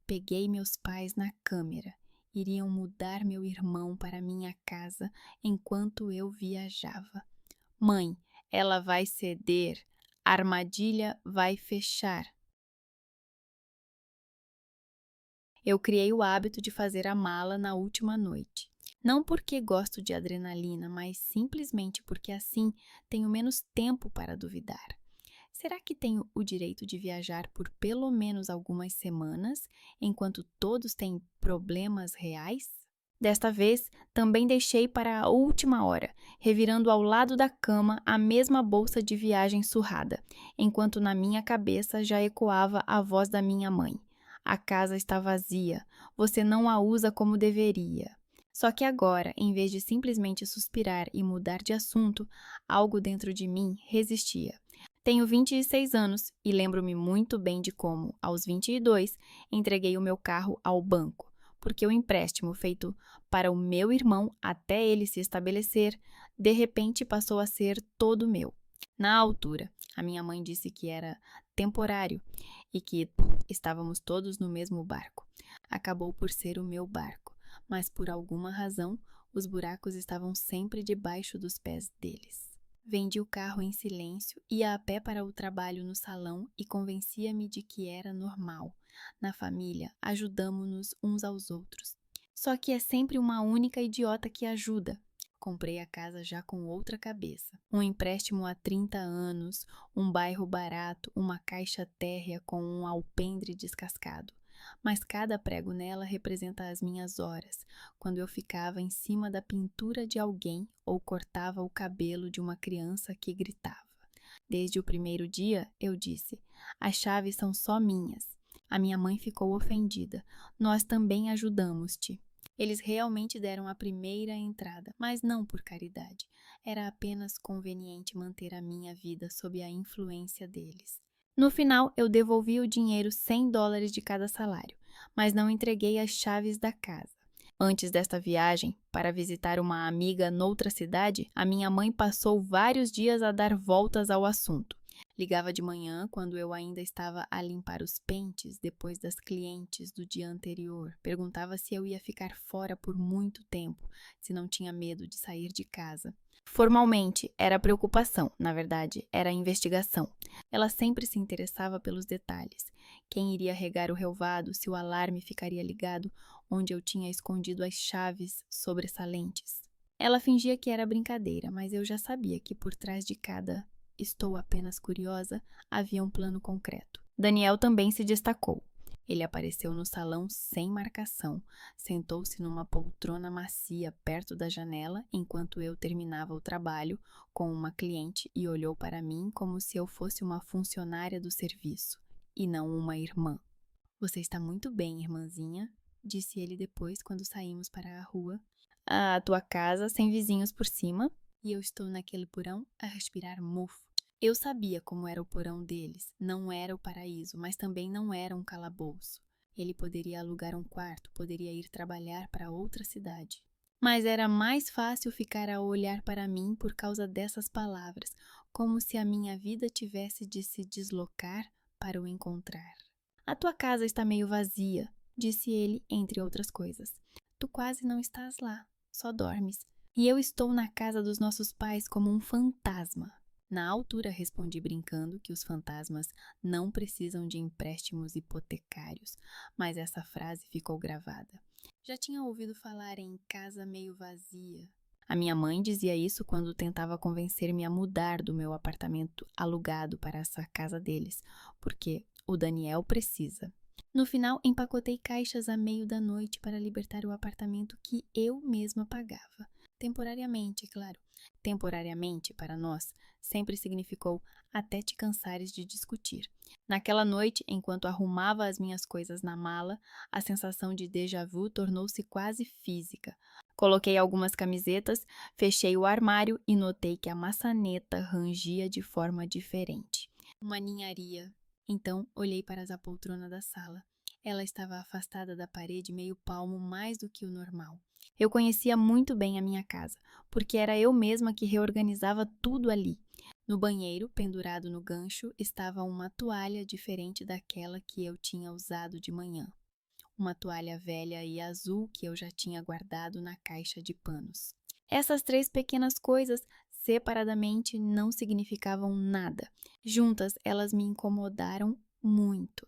Peguei meus pais na câmera. Iriam mudar meu irmão para minha casa enquanto eu viajava. Mãe, ela vai ceder. A armadilha vai fechar. Eu criei o hábito de fazer a mala na última noite. Não porque gosto de adrenalina, mas simplesmente porque assim tenho menos tempo para duvidar. Será que tenho o direito de viajar por pelo menos algumas semanas, enquanto todos têm problemas reais? Desta vez, também deixei para a última hora, revirando ao lado da cama a mesma bolsa de viagem surrada, enquanto na minha cabeça já ecoava a voz da minha mãe. A casa está vazia, você não a usa como deveria. Só que agora, em vez de simplesmente suspirar e mudar de assunto, algo dentro de mim resistia. Tenho 26 anos e lembro-me muito bem de como, aos 22, entreguei o meu carro ao banco, porque o empréstimo feito para o meu irmão até ele se estabelecer, de repente passou a ser todo meu. Na altura, a minha mãe disse que era temporário e que estávamos todos no mesmo barco. Acabou por ser o meu barco, mas por alguma razão, os buracos estavam sempre debaixo dos pés deles. Vendi o carro em silêncio, ia a pé para o trabalho no salão e convencia-me de que era normal. Na família, ajudamo-nos uns aos outros. Só que é sempre uma única idiota que ajuda. Comprei a casa já com outra cabeça. Um empréstimo há 30 anos, um bairro barato, uma caixa térrea com um alpendre descascado. Mas cada prego nela representa as minhas horas, quando eu ficava em cima da pintura de alguém ou cortava o cabelo de uma criança que gritava. Desde o primeiro dia, eu disse: as chaves são só minhas. A minha mãe ficou ofendida. Nós também ajudamos-te. Eles realmente deram a primeira entrada, mas não por caridade. Era apenas conveniente manter a minha vida sob a influência deles. No final, eu devolvi o dinheiro $100 de cada salário, mas não entreguei as chaves da casa. Antes desta viagem, para visitar uma amiga noutra cidade, a minha mãe passou vários dias a dar voltas ao assunto. Ligava de manhã, quando eu ainda estava a limpar os pentes depois das clientes do dia anterior. Perguntava se eu ia ficar fora por muito tempo, se não tinha medo de sair de casa. Formalmente, era preocupação, na verdade, era investigação. Ela sempre se interessava pelos detalhes. Quem iria regar o relvado, se o alarme ficaria ligado, onde eu tinha escondido as chaves sobressalentes. Ela fingia que era brincadeira, mas eu já sabia que por trás de cada "estou apenas curiosa" havia um plano concreto. Daniel também se destacou. Ele apareceu no salão sem marcação, sentou-se numa poltrona macia perto da janela enquanto eu terminava o trabalho com uma cliente e olhou para mim como se eu fosse uma funcionária do serviço e não uma irmã. "Você está muito bem, irmãzinha", disse ele depois quando saímos para a rua. "A tua casa sem vizinhos por cima e eu estou naquele porão a respirar mofo." Eu sabia como era o porão deles. Não era o paraíso, mas também não era um calabouço. Ele poderia alugar um quarto, poderia ir trabalhar para outra cidade. Mas era mais fácil ficar a olhar para mim por causa dessas palavras, como se a minha vida tivesse de se deslocar para o encontrar. "A tua casa está meio vazia", disse ele, entre outras coisas. "Tu quase não estás lá, só dormes. E eu estou na casa dos nossos pais como um fantasma." Na altura respondi brincando que os fantasmas não precisam de empréstimos hipotecários, mas essa frase ficou gravada. Já tinha ouvido falar em casa meio vazia. A minha mãe dizia isso quando tentava convencer-me a mudar do meu apartamento alugado para essa casa deles, porque o Daniel precisa. No final, empacotei caixas à meio da noite para libertar o apartamento que eu mesma pagava. Temporariamente, é claro. Temporariamente, para nós, sempre significou até te cansares de discutir. Naquela noite, enquanto arrumava as minhas coisas na mala, a sensação de déjà vu tornou-se quase física. Coloquei algumas camisetas, fechei o armário e notei que a maçaneta rangia de forma diferente. Uma ninharia. Então, olhei para a poltrona da sala. Ela estava afastada da parede meio palmo mais do que o normal. Eu conhecia muito bem a minha casa, porque era eu mesma que reorganizava tudo ali. No banheiro, pendurado no gancho, estava uma toalha diferente daquela que eu tinha usado de manhã. uma toalha velha e azul que eu já tinha guardado na caixa de panos. Essas 3 pequenas coisas, separadamente, não significavam nada. Juntas, elas me incomodaram muito.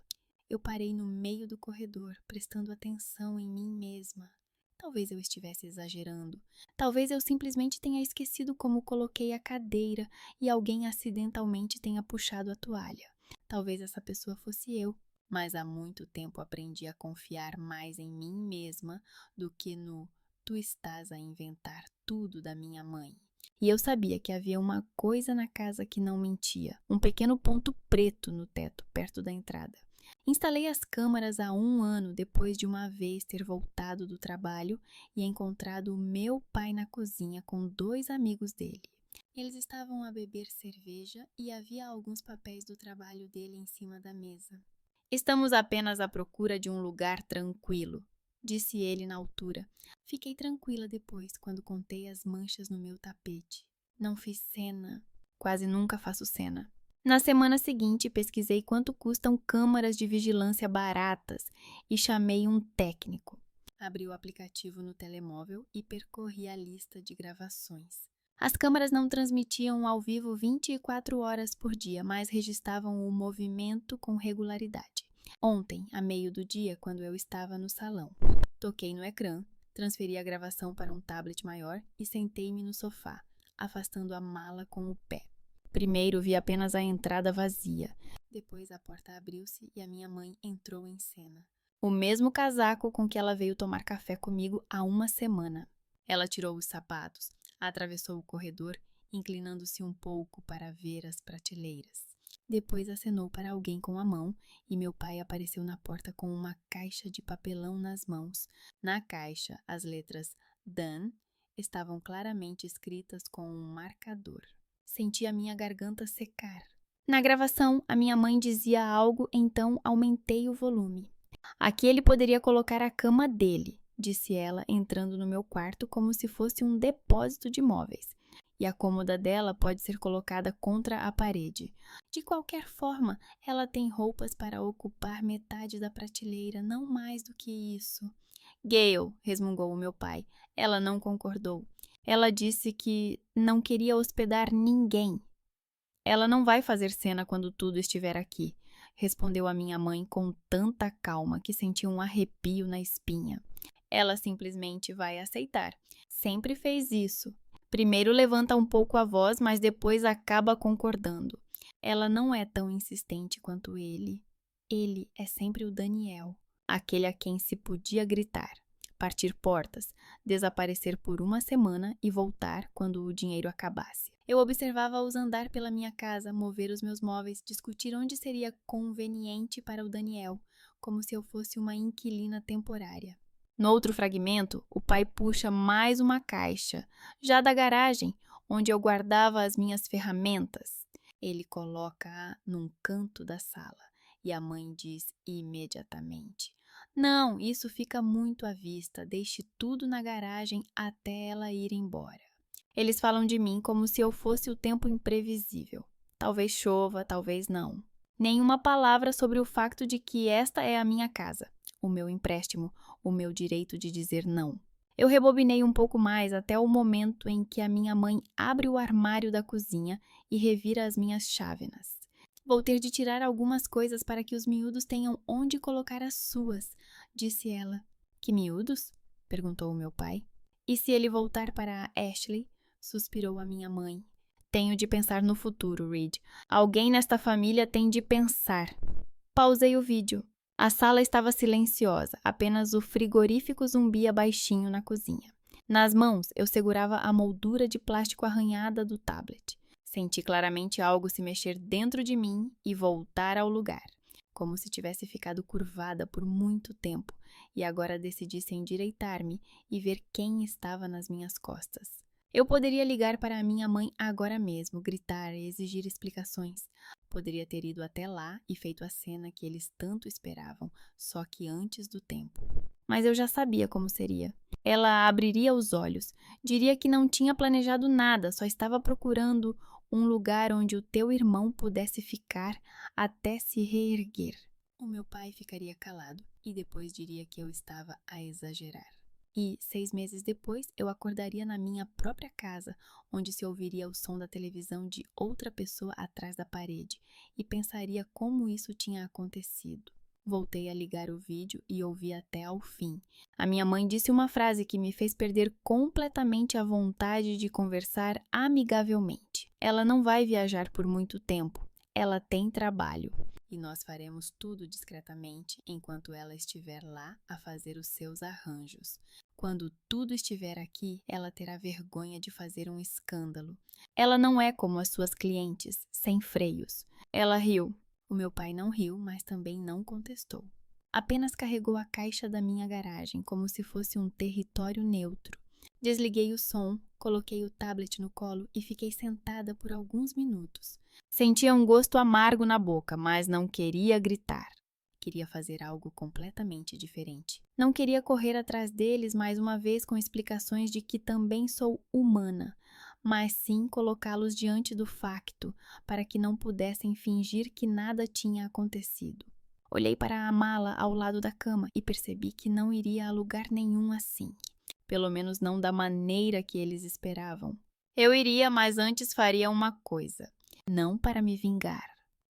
Eu parei no meio do corredor, prestando atenção em mim mesma. Talvez eu estivesse exagerando. Talvez eu simplesmente tenha esquecido como coloquei a cadeira e alguém acidentalmente tenha puxado a toalha. Talvez essa pessoa fosse eu. Mas há muito tempo aprendi a confiar mais em mim mesma do que no "tu estás a inventar tudo" da minha mãe. E eu sabia que havia uma coisa na casa que não mentia, um pequeno ponto preto no teto, perto da entrada. Instalei as câmeras há 1 ano depois de uma vez ter voltado do trabalho e encontrado o meu pai na cozinha com 2 amigos dele. Eles estavam a beber cerveja e havia alguns papéis do trabalho dele em cima da mesa. "Estamos apenas à procura de um lugar tranquilo", disse ele na altura. Fiquei tranquila depois, quando contei as manchas no meu tapete. Não fiz cena. Quase nunca faço cena. Na semana seguinte, pesquisei quanto custam câmaras de vigilância baratas e chamei um técnico. Abri o aplicativo no telemóvel e percorri a lista de gravações. As câmeras não transmitiam ao vivo 24 horas por dia, mas registravam o movimento com regularidade. Ontem, a meio do dia, quando eu estava no salão, toquei no ecrã, transferi a gravação para um tablet maior e sentei-me no sofá, afastando a mala com o pé. Primeiro vi apenas a entrada vazia. Depois a porta abriu-se e a minha mãe entrou em cena. O mesmo casaco com que ela veio tomar café comigo há 1 semana. Ela tirou os sapatos, atravessou o corredor, inclinando-se um pouco para ver as prateleiras. Depois acenou para alguém com a mão e meu pai apareceu na porta com uma caixa de papelão nas mãos. Na caixa, as letras "Dan" estavam claramente escritas com um marcador. Senti a minha garganta secar. Na gravação, a minha mãe dizia algo, então aumentei o volume. "Aqui ele poderia colocar a cama dele", disse ela, entrando no meu quarto como se fosse um depósito de móveis. "E a cômoda dela pode ser colocada contra a parede. De qualquer forma, ela tem roupas para ocupar metade da prateleira, não mais do que isso." "Gale", resmungou o meu pai. Ela não concordou. Ela disse que não queria hospedar ninguém. "Ela não vai fazer cena quando tudo estiver aqui", respondeu a minha mãe com tanta calma que senti um arrepio na espinha. "Ela simplesmente vai aceitar. Sempre fez isso. Primeiro levanta um pouco a voz, mas depois acaba concordando. Ela não é tão insistente quanto ele. Ele é sempre o Daniel, aquele a quem se podia gritar, partir portas, desaparecer por 1 semana e voltar quando o dinheiro acabasse. Eu observava-os andar pela minha casa, mover os meus móveis, discutir onde seria conveniente para o Daniel, como se eu fosse uma inquilina temporária. No outro fragmento, o pai puxa mais uma caixa, já da garagem, onde eu guardava as minhas ferramentas. Ele coloca-a num canto da sala e a mãe diz imediatamente: "Não, isso fica muito à vista, deixe tudo na garagem até ela ir embora." Eles falam de mim como se eu fosse o tempo imprevisível. Talvez chova, talvez não. Nenhuma palavra sobre o facto de que esta é a minha casa, o meu empréstimo, o meu direito de dizer não. Eu rebobinei um pouco mais até o momento em que a minha mãe abre o armário da cozinha e revira as minhas chávenas. "Vou ter de tirar algumas coisas para que os miúdos tenham onde colocar as suas", disse ela. "Que miúdos?" perguntou o meu pai. "E se ele voltar para Ashley?", suspirou a minha mãe. "Tenho de pensar no futuro, Reed. Alguém nesta família tem de pensar." Pausei o vídeo. A sala estava silenciosa, apenas o frigorífico zumbia baixinho na cozinha. Nas mãos, eu segurava a moldura de plástico arranhada do tablet. Senti claramente algo se mexer dentro de mim e voltar ao lugar, como se tivesse ficado curvada por muito tempo e agora decidisse endireitar-me e ver quem estava nas minhas costas. Eu poderia ligar para a minha mãe agora mesmo, gritar e exigir explicações. Poderia ter ido até lá e feito a cena que eles tanto esperavam, só que antes do tempo. Mas eu já sabia como seria. Ela abriria os olhos, diria que não tinha planejado nada, só estava procurando um lugar onde o teu irmão pudesse ficar até se reerguer. O meu pai ficaria calado e depois diria que eu estava a exagerar. E 6 meses depois eu acordaria na minha própria casa, onde se ouviria o som da televisão de outra pessoa atrás da parede, e pensaria como isso tinha acontecido. Voltei a ligar o vídeo e ouvi até ao fim. A minha mãe disse uma frase que me fez perder completamente a vontade de conversar amigavelmente. Ela não vai viajar por muito tempo. Ela tem trabalho. E nós faremos tudo discretamente enquanto ela estiver lá a fazer os seus arranjos. Quando tudo estiver aqui, ela terá vergonha de fazer um escândalo. Ela não é como as suas clientes, sem freios. Ela riu. O meu pai não riu, mas também não contestou. Apenas carregou a caixa da minha garagem, como se fosse um território neutro. Desliguei o som, coloquei o tablet no colo e fiquei sentada por alguns minutos. Sentia um gosto amargo na boca, mas não queria gritar. Queria fazer algo completamente diferente. Não queria correr atrás deles mais uma vez com explicações de que também sou humana, mas sim colocá-los diante do facto, para que não pudessem fingir que nada tinha acontecido. Olhei para a mala ao lado da cama e percebi que não iria a lugar nenhum assim. Pelo menos não da maneira que eles esperavam. Eu iria, mas antes faria uma coisa. Não para me vingar,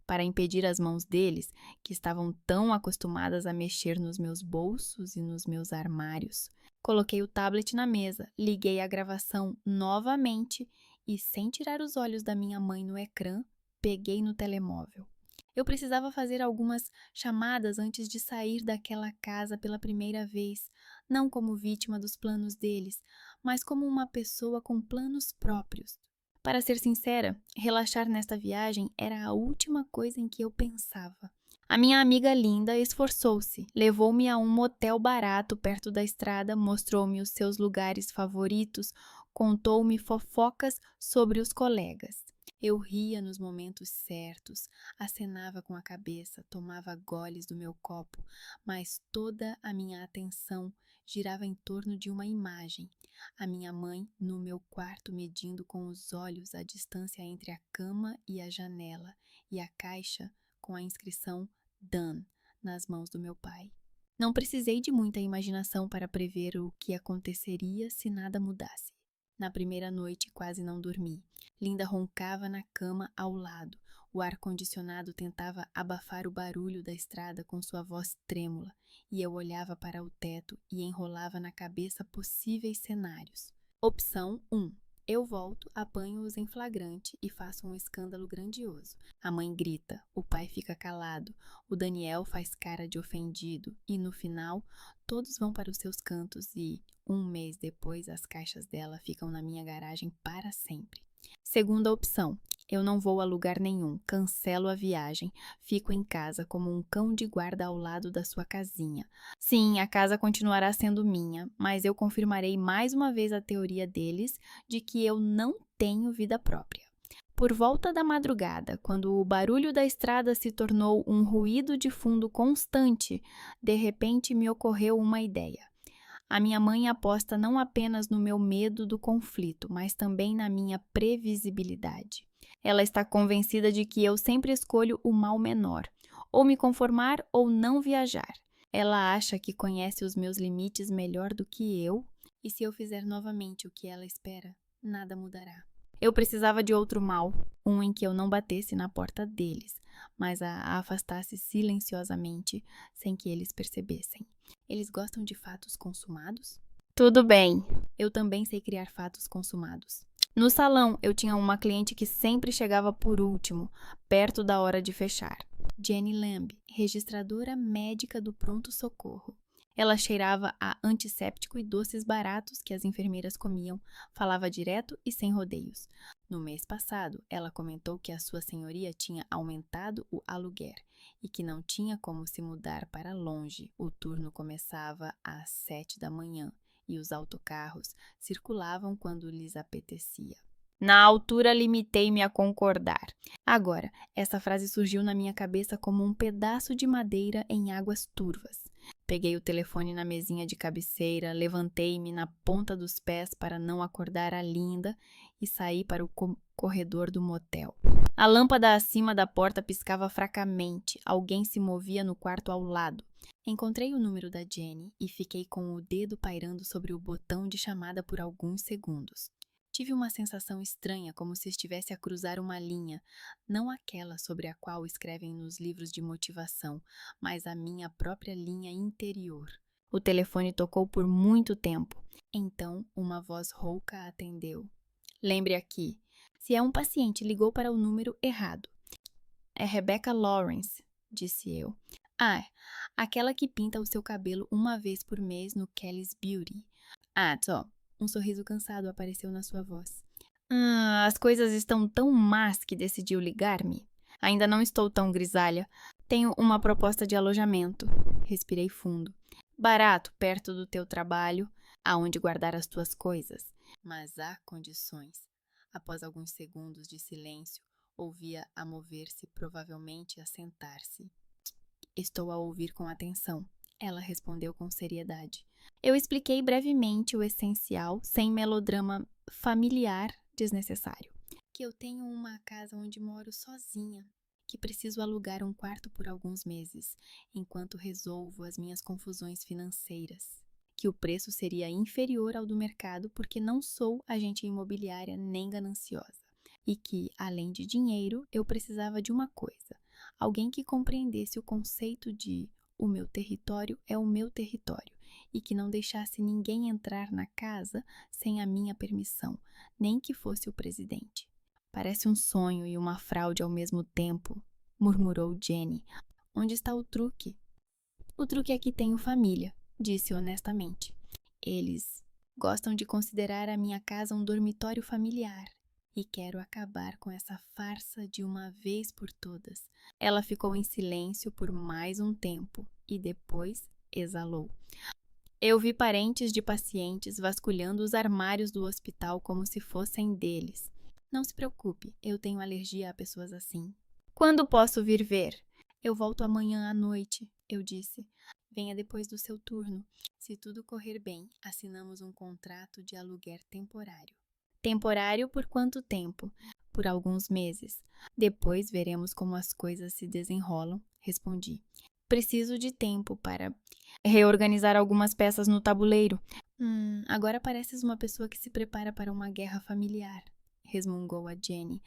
para impedir as mãos deles, que estavam tão acostumadas a mexer nos meus bolsos e nos meus armários. Coloquei o tablet na mesa, liguei a gravação novamente e, sem tirar os olhos da minha mãe no ecrã, peguei no telemóvel. Eu precisava fazer algumas chamadas antes de sair daquela casa pela primeira vez, não como vítima dos planos deles, mas como uma pessoa com planos próprios. Para ser sincera, relaxar nesta viagem era a última coisa em que eu pensava. A minha amiga Linda esforçou-se, levou-me a um motel barato perto da estrada, mostrou-me os seus lugares favoritos, contou-me fofocas sobre os colegas. Eu ria nos momentos certos, acenava com a cabeça, tomava goles do meu copo, mas toda a minha atenção girava em torno de uma imagem. A minha mãe no meu quarto medindo com os olhos a distância entre a cama e a janela, e a caixa com a inscrição "Done" nas mãos do meu pai. Não precisei de muita imaginação para prever o que aconteceria se nada mudasse. Na primeira noite quase não dormi. Linda roncava na cama ao lado. O ar-condicionado tentava abafar o barulho da estrada com sua voz trêmula, e eu olhava para o teto e enrolava na cabeça possíveis cenários. Opção 1. Eu volto, apanho-os em flagrante e faço um escândalo grandioso. A mãe grita, o pai fica calado, o Daniel faz cara de ofendido e, no final, todos vão para os seus cantos e, um mês depois, as caixas dela ficam na minha garagem para sempre. Segunda opção. Eu não vou a lugar nenhum, cancelo a viagem, fico em casa como um cão de guarda ao lado da sua casinha. Sim, a casa continuará sendo minha, mas eu confirmarei mais uma vez a teoria deles de que eu não tenho vida própria. Por volta da madrugada, quando o barulho da estrada se tornou um ruído de fundo constante, de repente me ocorreu uma ideia. A minha mãe aposta não apenas no meu medo do conflito, mas também na minha previsibilidade. Ela está convencida de que eu sempre escolho o mal menor, ou me conformar ou não viajar. Ela acha que conhece os meus limites melhor do que eu, e se eu fizer novamente o que ela espera, nada mudará. Eu precisava de outro mal, um em que eu não batesse na porta deles, mas a afastasse silenciosamente, sem que eles percebessem. Eles gostam de fatos consumados? Tudo bem, eu também sei criar fatos consumados. No salão, eu tinha uma cliente que sempre chegava por último, perto da hora de fechar. Jenny Lamb, registradora médica do pronto-socorro. Ela cheirava a antisséptico e doces baratos que as enfermeiras comiam, falava direto e sem rodeios. No mês passado, ela comentou que a sua senhoria tinha aumentado o aluguer e que não tinha como se mudar para longe. O turno começava às 7 da manhã e os autocarros circulavam quando lhes apetecia. Na altura, limitei-me a concordar. Agora, essa frase surgiu na minha cabeça como um pedaço de madeira em águas turvas. Peguei o telefone na mesinha de cabeceira, levantei-me na ponta dos pés para não acordar a Linda e saí para o corredor do motel. A lâmpada acima da porta piscava fracamente. Alguém se movia no quarto ao lado. Encontrei o número da Jenny e fiquei com o dedo pairando sobre o botão de chamada por alguns segundos. Tive uma sensação estranha, como se estivesse a cruzar uma linha, não aquela sobre a qual escrevem nos livros de motivação, mas a minha própria linha interior. O telefone tocou por muito tempo. Então, uma voz rouca atendeu. Lembre aqui, se é um paciente, ligou para o número errado. É Rebecca Lawrence, disse eu. Ah, aquela que pinta o seu cabelo uma vez por mês no Kelly's Beauty. Ah, só. Um sorriso cansado apareceu na sua voz. As coisas estão tão más que decidiu ligar-me. Ainda não estou tão grisalha. Tenho uma proposta de alojamento. Respirei fundo. Barato, perto do teu trabalho, aonde guardar as tuas coisas. Mas há condições. Após alguns segundos de silêncio, ouvia-a mover-se, provavelmente a sentar-se. Estou a ouvir com atenção, ela respondeu com seriedade. Eu expliquei brevemente o essencial, sem melodrama familiar desnecessário. Que eu tenho uma casa onde moro sozinha, que preciso alugar um quarto por alguns meses, enquanto resolvo as minhas confusões financeiras. Que o preço seria inferior ao do mercado porque não sou agente imobiliária nem gananciosa. E que, além de dinheiro, eu precisava de uma coisa. Alguém que compreendesse o conceito de o meu território é o meu território e que não deixasse ninguém entrar na casa sem a minha permissão, nem que fosse o presidente. Parece um sonho e uma fraude ao mesmo tempo, murmurou Jenny. Onde está o truque? O truque é que tenho família, disse honestamente. Eles gostam de considerar a minha casa um dormitório familiar. E quero acabar com essa farsa de uma vez por todas. Ela ficou em silêncio por mais um tempo e depois exalou. Eu vi parentes de pacientes vasculhando os armários do hospital como se fossem deles. Não se preocupe, eu tenho alergia a pessoas assim. Quando posso vir ver? Eu volto amanhã à noite, eu disse. Venha depois do seu turno. Se tudo correr bem, assinamos um contrato de aluguer temporário. Temporário por quanto tempo? Por alguns meses. Depois veremos como as coisas se desenrolam, respondi. Preciso de tempo para reorganizar algumas peças no tabuleiro. Agora pareces uma pessoa que se prepara para uma guerra familiar, resmungou a Jenny.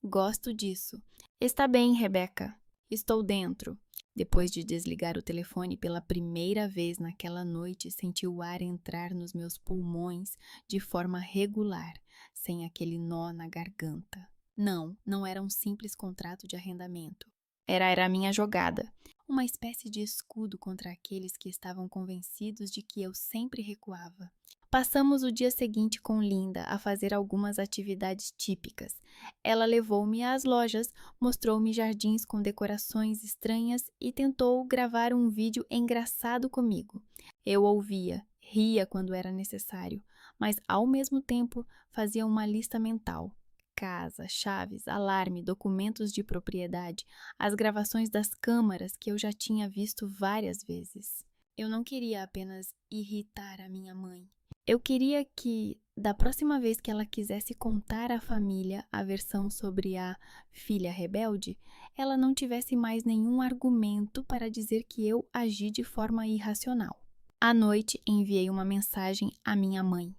Gosto disso. Está bem, Rebecca. Estou dentro. Depois de desligar o telefone pela primeira vez naquela noite, senti o ar entrar nos meus pulmões de forma regular, sem aquele nó na garganta. Não era um simples contrato de arrendamento. Era a minha jogada, uma espécie de escudo contra aqueles que estavam convencidos de que eu sempre recuava. Passamos o dia seguinte com Linda a fazer algumas atividades típicas. Ela levou-me às lojas, mostrou-me jardins com decorações estranhas e tentou gravar um vídeo engraçado comigo. Eu ouvia, ria quando era necessário, mas ao mesmo tempo fazia uma lista mental. Casa, chaves, alarme, documentos de propriedade, as gravações das câmaras que eu já tinha visto várias vezes. Eu não queria apenas irritar a minha mãe. Eu queria que, da próxima vez que ela quisesse contar à família a versão sobre a filha rebelde, ela não tivesse mais nenhum argumento para dizer que eu agi de forma irracional. À noite, enviei uma mensagem à minha mãe.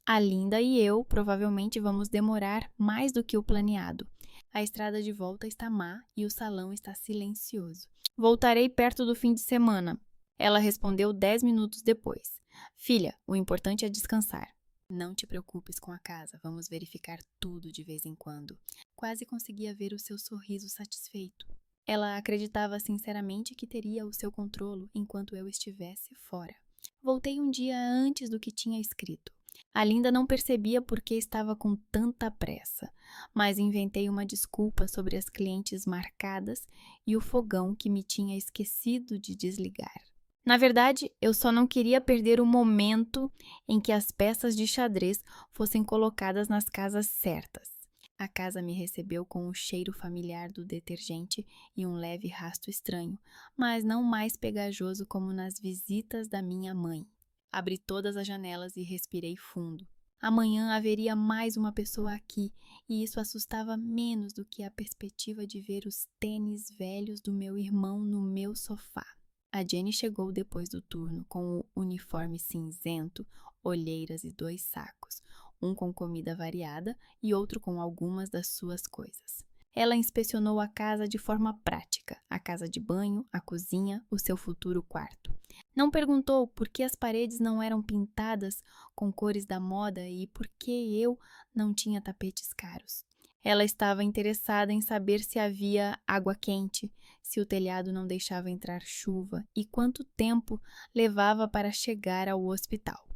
A Linda e eu provavelmente vamos demorar mais do que o planeado. A estrada de volta está má e o salão está silencioso. Voltarei perto do fim de semana. Ela respondeu 10 minutos depois. Filha, o importante é descansar. Não te preocupes com a casa, vamos verificar tudo de vez em quando. Quase conseguia ver o seu sorriso satisfeito. Ela acreditava sinceramente que teria o seu controle enquanto eu estivesse fora. Voltei um dia antes do que tinha escrito. A Linda não percebia por que estava com tanta pressa, mas inventei uma desculpa sobre as clientes marcadas e o fogão que me tinha esquecido de desligar. Na verdade, eu só não queria perder o momento em que as peças de xadrez fossem colocadas nas casas certas. A casa me recebeu com o cheiro familiar do detergente e um leve rasto estranho, mas não mais pegajoso como nas visitas da minha mãe. Abri todas as janelas e respirei fundo. Amanhã haveria mais uma pessoa aqui, e isso assustava menos do que a perspectiva de ver os tênis velhos do meu irmão no meu sofá. A Jenny chegou depois do turno com o uniforme cinzento, olheiras e 2 sacos, um com comida variada e outro com algumas das suas coisas. Ela inspecionou a casa de forma prática, a casa de banho, a cozinha, o seu futuro quarto. Não perguntou por que as paredes não eram pintadas com cores da moda e por que eu não tinha tapetes caros. Ela estava interessada em saber se havia água quente, se o telhado não deixava entrar chuva e quanto tempo levava para chegar ao hospital.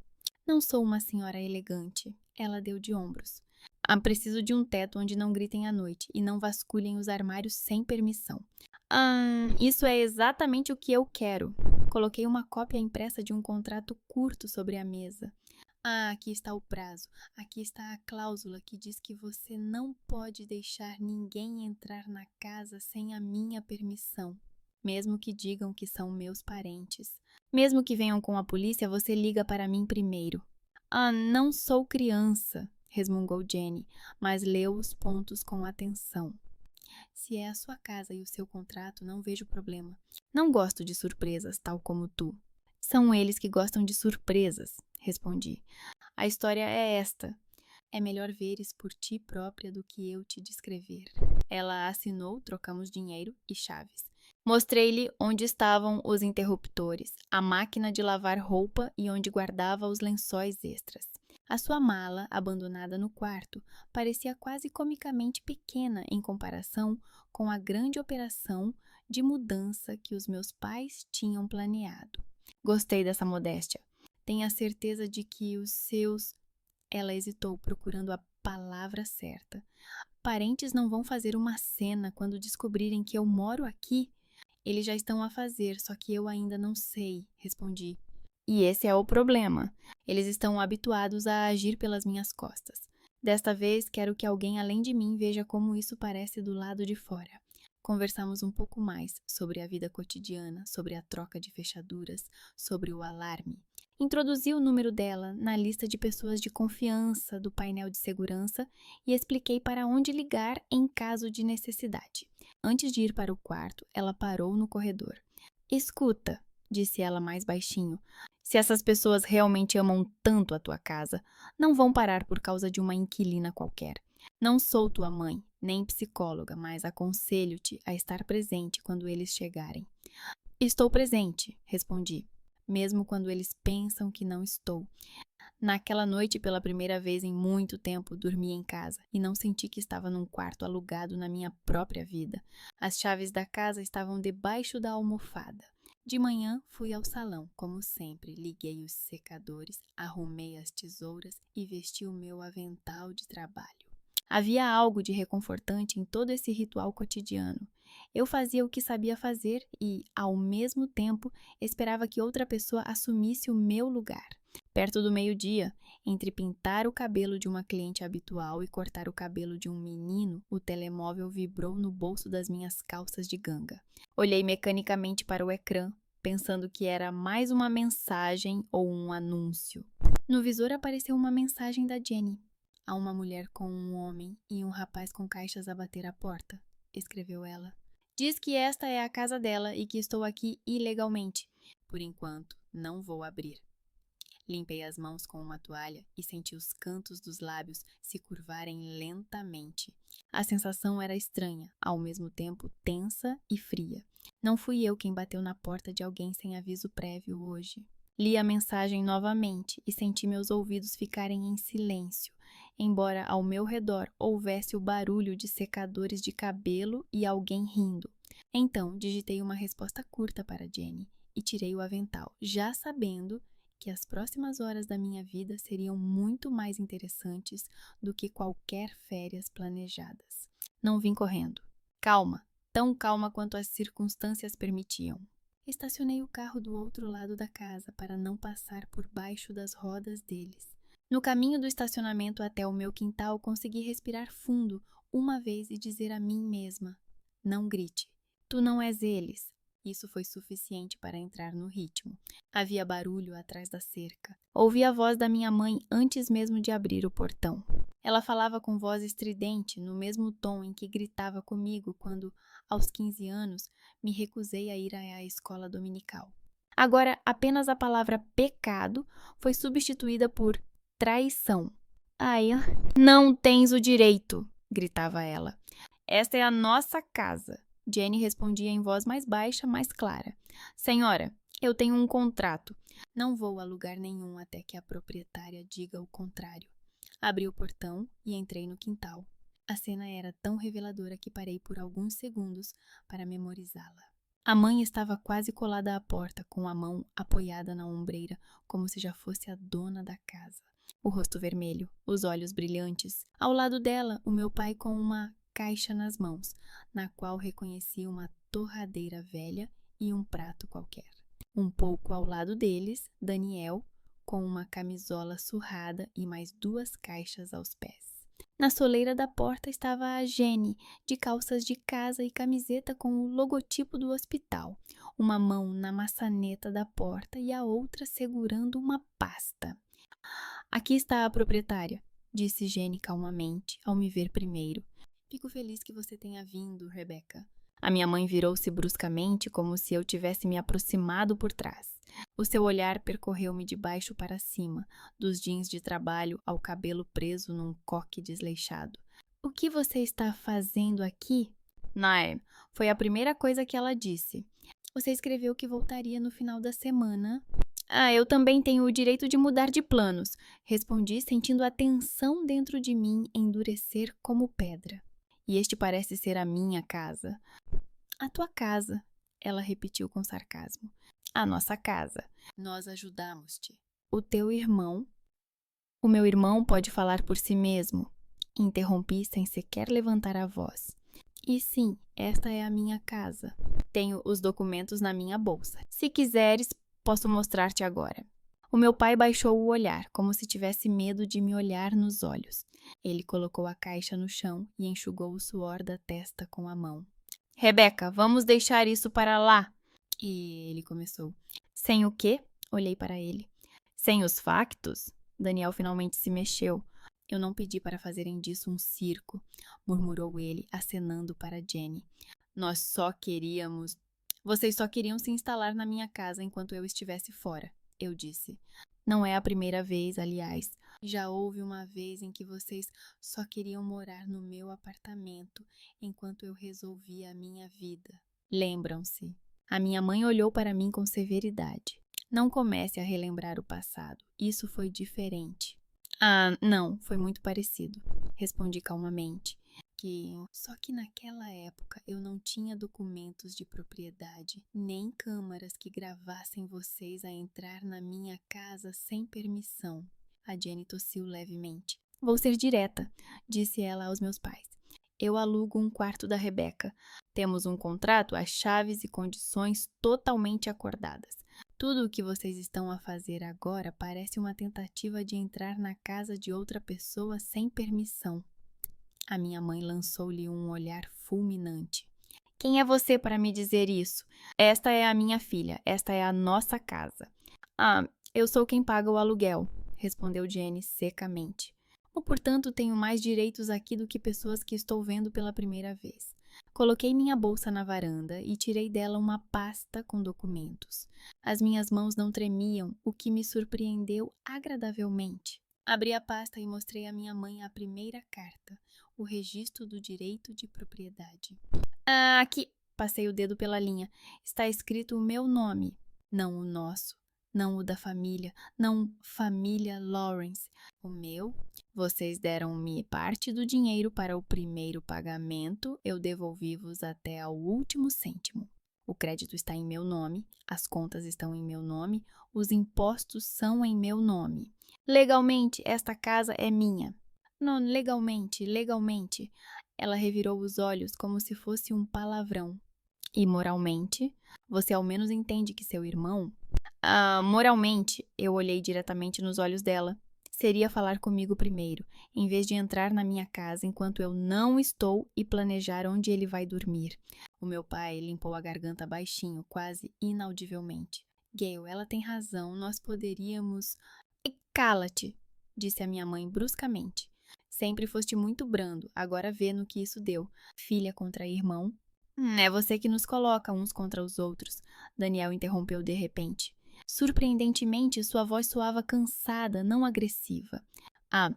Não sou uma senhora elegante, ela deu de ombros. Preciso de um teto onde não gritem à noite e não vasculhem os armários sem permissão. Isso é exatamente o que eu quero. Coloquei uma cópia impressa de um contrato curto sobre a mesa. Aqui está o prazo. Aqui está a cláusula que diz que você não pode deixar ninguém entrar na casa sem a minha permissão. Mesmo que digam que são meus parentes. Mesmo que venham com a polícia, você liga para mim primeiro. Não sou criança, resmungou Jenny, mas leu os pontos com atenção. Se é a sua casa e o seu contrato, não vejo problema. Não gosto de surpresas, tal como tu. São eles que gostam de surpresas, respondi. A história é esta. É melhor veres por ti própria do que eu te descrever. Ela assinou, trocamos dinheiro e chaves. Mostrei-lhe onde estavam os interruptores, a máquina de lavar roupa e onde guardava os lençóis extras. A sua mala, abandonada no quarto, parecia quase comicamente pequena em comparação com a grande operação de mudança que os meus pais tinham planeado. Gostei dessa modéstia. Tenha certeza de que os seus... Ela hesitou, procurando a palavra certa. Parentes não vão fazer uma cena quando descobrirem que eu moro aqui? Eles já estão a fazer, só que eu ainda não sei, respondi. E esse é o problema. Eles estão habituados a agir pelas minhas costas. Desta vez, quero que alguém além de mim veja como isso parece do lado de fora. Conversamos um pouco mais sobre a vida cotidiana, sobre a troca de fechaduras, sobre o alarme. Introduzi o número dela na lista de pessoas de confiança do painel de segurança e expliquei para onde ligar em caso de necessidade. Antes de ir para o quarto, ela parou no corredor. Escuta, disse ela mais baixinho, se essas pessoas realmente amam tanto a tua casa, não vão parar por causa de uma inquilina qualquer. Não sou tua mãe, nem psicóloga, mas aconselho-te a estar presente quando eles chegarem. Estou presente, respondi, mesmo quando eles pensam que não estou. Naquela noite, pela primeira vez em muito tempo, dormi em casa e não senti que estava num quarto alugado na minha própria vida. As chaves da casa estavam debaixo da almofada. De manhã, fui ao salão, como sempre, liguei os secadores, arrumei as tesouras e vesti o meu avental de trabalho. Havia algo de reconfortante em todo esse ritual cotidiano. Eu fazia o que sabia fazer e, ao mesmo tempo, esperava que outra pessoa assumisse o meu lugar. Perto do meio-dia, entre pintar o cabelo de uma cliente habitual e cortar o cabelo de um menino, o telemóvel vibrou no bolso das minhas calças de ganga. Olhei mecanicamente para o ecrã, pensando que era mais uma mensagem ou um anúncio. No visor apareceu uma mensagem da Jenny. Há uma mulher com um homem e um rapaz com caixas a bater à porta, escreveu ela. Diz que esta é a casa dela e que estou aqui ilegalmente. Por enquanto, não vou abrir. Limpei as mãos com uma toalha e senti os cantos dos lábios se curvarem lentamente. A sensação era estranha, ao mesmo tempo tensa e fria. Não fui eu quem bateu na porta de alguém sem aviso prévio hoje. Li a mensagem novamente e senti meus ouvidos ficarem em silêncio, embora ao meu redor houvesse o barulho de secadores de cabelo e alguém rindo. Então, digitei uma resposta curta para Jenny e tirei o avental, já sabendo que as próximas horas da minha vida seriam muito mais interessantes do que qualquer férias planejadas. Não vim correndo. Calma, tão calma quanto as circunstâncias permitiam. Estacionei o carro do outro lado da casa para não passar por baixo das rodas deles. No caminho do estacionamento até o meu quintal, consegui respirar fundo uma vez e dizer a mim mesma: não grite, tu não és eles. Isso foi suficiente para entrar no ritmo. Havia barulho atrás da cerca. Ouvi a voz da minha mãe antes mesmo de abrir o portão. Ela falava com voz estridente, no mesmo tom em que gritava comigo quando, aos 15 anos, me recusei a ir à escola dominical. Agora, apenas a palavra pecado foi substituída por traição. Ai, não tens o direito, gritava ela. Esta é a nossa casa. Jenny respondia em voz mais baixa, mais clara. Senhora, eu tenho um contrato. Não vou a lugar nenhum até que a proprietária diga o contrário. Abri o portão e entrei no quintal. A cena era tão reveladora que parei por alguns segundos para memorizá-la. A mãe estava quase colada à porta, com a mão apoiada na ombreira, como se já fosse a dona da casa. O rosto vermelho, os olhos brilhantes. Ao lado dela, o meu pai com uma caixa nas mãos, na qual reconheci uma torradeira velha e um prato qualquer. Um pouco ao lado deles, Daniel, com uma camisola surrada e mais 2 caixas aos pés. Na soleira da porta estava a Jenny, de calças de casa e camiseta com o logotipo do hospital, uma mão na maçaneta da porta e a outra segurando uma pasta. Aqui está a proprietária, disse Jenny calmamente, ao me ver primeiro. Fico feliz que você tenha vindo, Rebecca. A minha mãe virou-se bruscamente, como se eu tivesse me aproximado por trás. O seu olhar percorreu-me de baixo para cima, dos jeans de trabalho ao cabelo preso num coque desleixado. O que você está fazendo aqui? Nair, foi a primeira coisa que ela disse. Você escreveu que voltaria no final da semana. Eu também tenho o direito de mudar de planos, respondi, sentindo a tensão dentro de mim endurecer como pedra. E este parece ser a minha casa. A tua casa, ela repetiu com sarcasmo. A nossa casa. Nós ajudamos-te. O teu irmão? O meu irmão pode falar por si mesmo. Interrompi sem sequer levantar a voz. E sim, esta é a minha casa. Tenho os documentos na minha bolsa. Se quiseres, posso mostrar-te agora. O meu pai baixou o olhar, como se tivesse medo de me olhar nos olhos. Ele colocou a caixa no chão e enxugou o suor da testa com a mão. Rebecca, vamos deixar isso para lá. E ele começou. Sem o quê? Olhei para ele. Sem os factos? Daniel finalmente se mexeu. Eu não pedi para fazerem disso um circo, murmurou ele, acenando para Jenny. Nós só queríamos... Vocês só queriam se instalar na minha casa enquanto eu estivesse fora, eu disse. Não é a primeira vez, aliás. Já houve uma vez em que vocês só queriam morar no meu apartamento enquanto eu resolvia a minha vida. Lembram-se? A minha mãe olhou para mim com severidade. Não comece a relembrar o passado. Isso foi diferente. Não, foi muito parecido, respondi calmamente. Só que naquela época eu não tinha documentos de propriedade, nem câmaras que gravassem vocês a entrar na minha casa sem permissão. A Jenny tossiu levemente. Vou ser direta, disse ela aos meus pais. Eu alugo um quarto da Rebecca. Temos um contrato, as chaves e condições totalmente acordadas. Tudo o que vocês estão a fazer agora parece uma tentativa de entrar na casa de outra pessoa sem permissão. A minha mãe lançou-lhe um olhar fulminante. Quem é você para me dizer isso? Esta é a minha filha, esta é a nossa casa. Eu sou quem paga o aluguel, respondeu Jenny secamente. Portanto, tenho mais direitos aqui do que pessoas que estou vendo pela primeira vez. Coloquei minha bolsa na varanda e tirei dela uma pasta com documentos. As minhas mãos não tremiam, o que me surpreendeu agradavelmente. Abri a pasta e mostrei à minha mãe a primeira carta, o registro do direito de propriedade. Aqui, passei o dedo pela linha, está escrito o meu nome, não o nosso, não o da família, não família Lawrence, o meu. Vocês deram-me parte do dinheiro para o primeiro pagamento, eu devolvi-vos até ao último cêntimo. O crédito está em meu nome, as contas estão em meu nome, os impostos são em meu nome. Legalmente, esta casa é minha. Não, legalmente. Ela revirou os olhos como se fosse um palavrão. E moralmente? Você ao menos entende que seu irmão... Moralmente, eu olhei diretamente nos olhos dela. Seria falar comigo primeiro, em vez de entrar na minha casa enquanto eu não estou e planejar onde ele vai dormir. O meu pai limpou a garganta baixinho, quase inaudivelmente. Gale, ela tem razão, nós poderíamos... Cala-te, disse a minha mãe bruscamente. Sempre foste muito brando, agora vê no que isso deu. Filha contra irmão. É você que nos coloca uns contra os outros, Daniel interrompeu de repente. Surpreendentemente, sua voz soava cansada, não agressiva.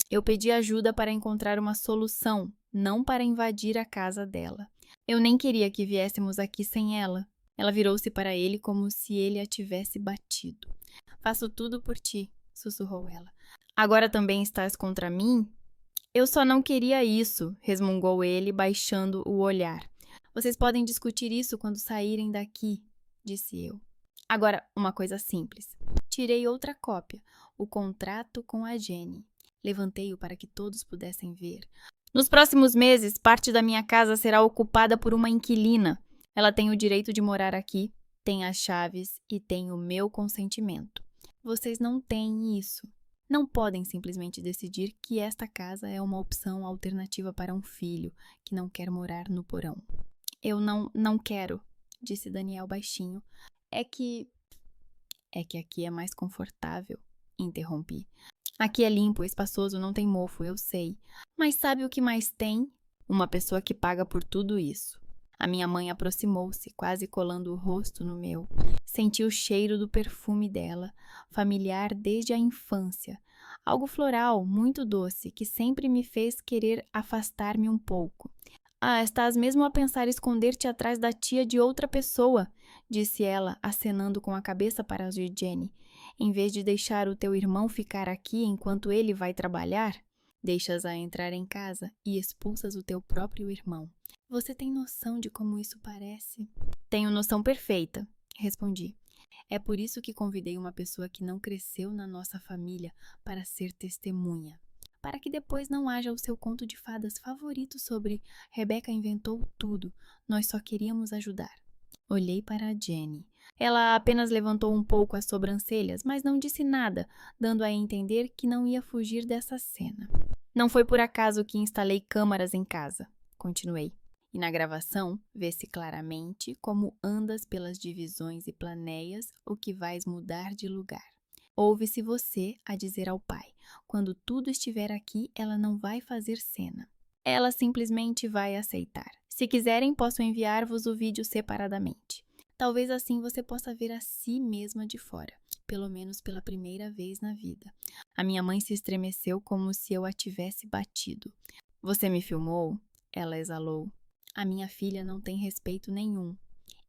Eu pedi ajuda para encontrar uma solução, não para invadir a casa dela. Eu nem queria que viéssemos aqui sem ela. Ela virou-se para ele como se ele a tivesse batido. Faço tudo por ti, sussurrou ela. Agora também estás contra mim? Eu só não queria isso, resmungou ele, baixando o olhar. Vocês podem discutir isso quando saírem daqui, disse eu. Agora, uma coisa simples. Tirei outra cópia, o contrato com a Jenny. Levantei-o para que todos pudessem ver. Nos próximos meses, parte da minha casa será ocupada por uma inquilina. Ela tem o direito de morar aqui, tem as chaves e tem o meu consentimento. Vocês não têm isso. Não podem simplesmente decidir que esta casa é uma opção alternativa para um filho que não quer morar no porão. Eu não quero, disse Daniel baixinho. É que aqui é mais confortável, interrompi. Aqui é limpo, espaçoso, não tem mofo, eu sei. Mas sabe o que mais tem? Uma pessoa que paga por tudo isso. A minha mãe aproximou-se, quase colando o rosto no meu. Senti o cheiro do perfume dela, familiar desde a infância. Algo floral, muito doce, que sempre me fez querer afastar-me um pouco. Estás mesmo a pensar esconder-te atrás da tia de outra pessoa, disse ela, acenando com a cabeça para a de Jenny. Em vez de deixar o teu irmão ficar aqui enquanto ele vai trabalhar, deixas-a entrar em casa e expulsas o teu próprio irmão. Você tem noção de como isso parece? Tenho noção perfeita, respondi. É por isso que convidei uma pessoa que não cresceu na nossa família para ser testemunha. Para que depois não haja o seu conto de fadas favorito sobre Rebecca inventou tudo, nós só queríamos ajudar. Olhei para a Jenny. Ela apenas levantou um pouco as sobrancelhas, mas não disse nada, dando a entender que não ia fugir dessa cena. Não foi por acaso que instalei câmaras em casa, continuei. E na gravação, vê-se claramente como andas pelas divisões e planeias o que vais mudar de lugar. Ouve-se você a dizer ao pai, quando tudo estiver aqui, ela não vai fazer cena. Ela simplesmente vai aceitar. Se quiserem, posso enviar-vos o vídeo separadamente. Talvez assim você possa ver a si mesma de fora, pelo menos pela primeira vez na vida. A minha mãe se estremeceu como se eu a tivesse batido. Você me filmou? Ela exalou. A minha filha não tem respeito nenhum.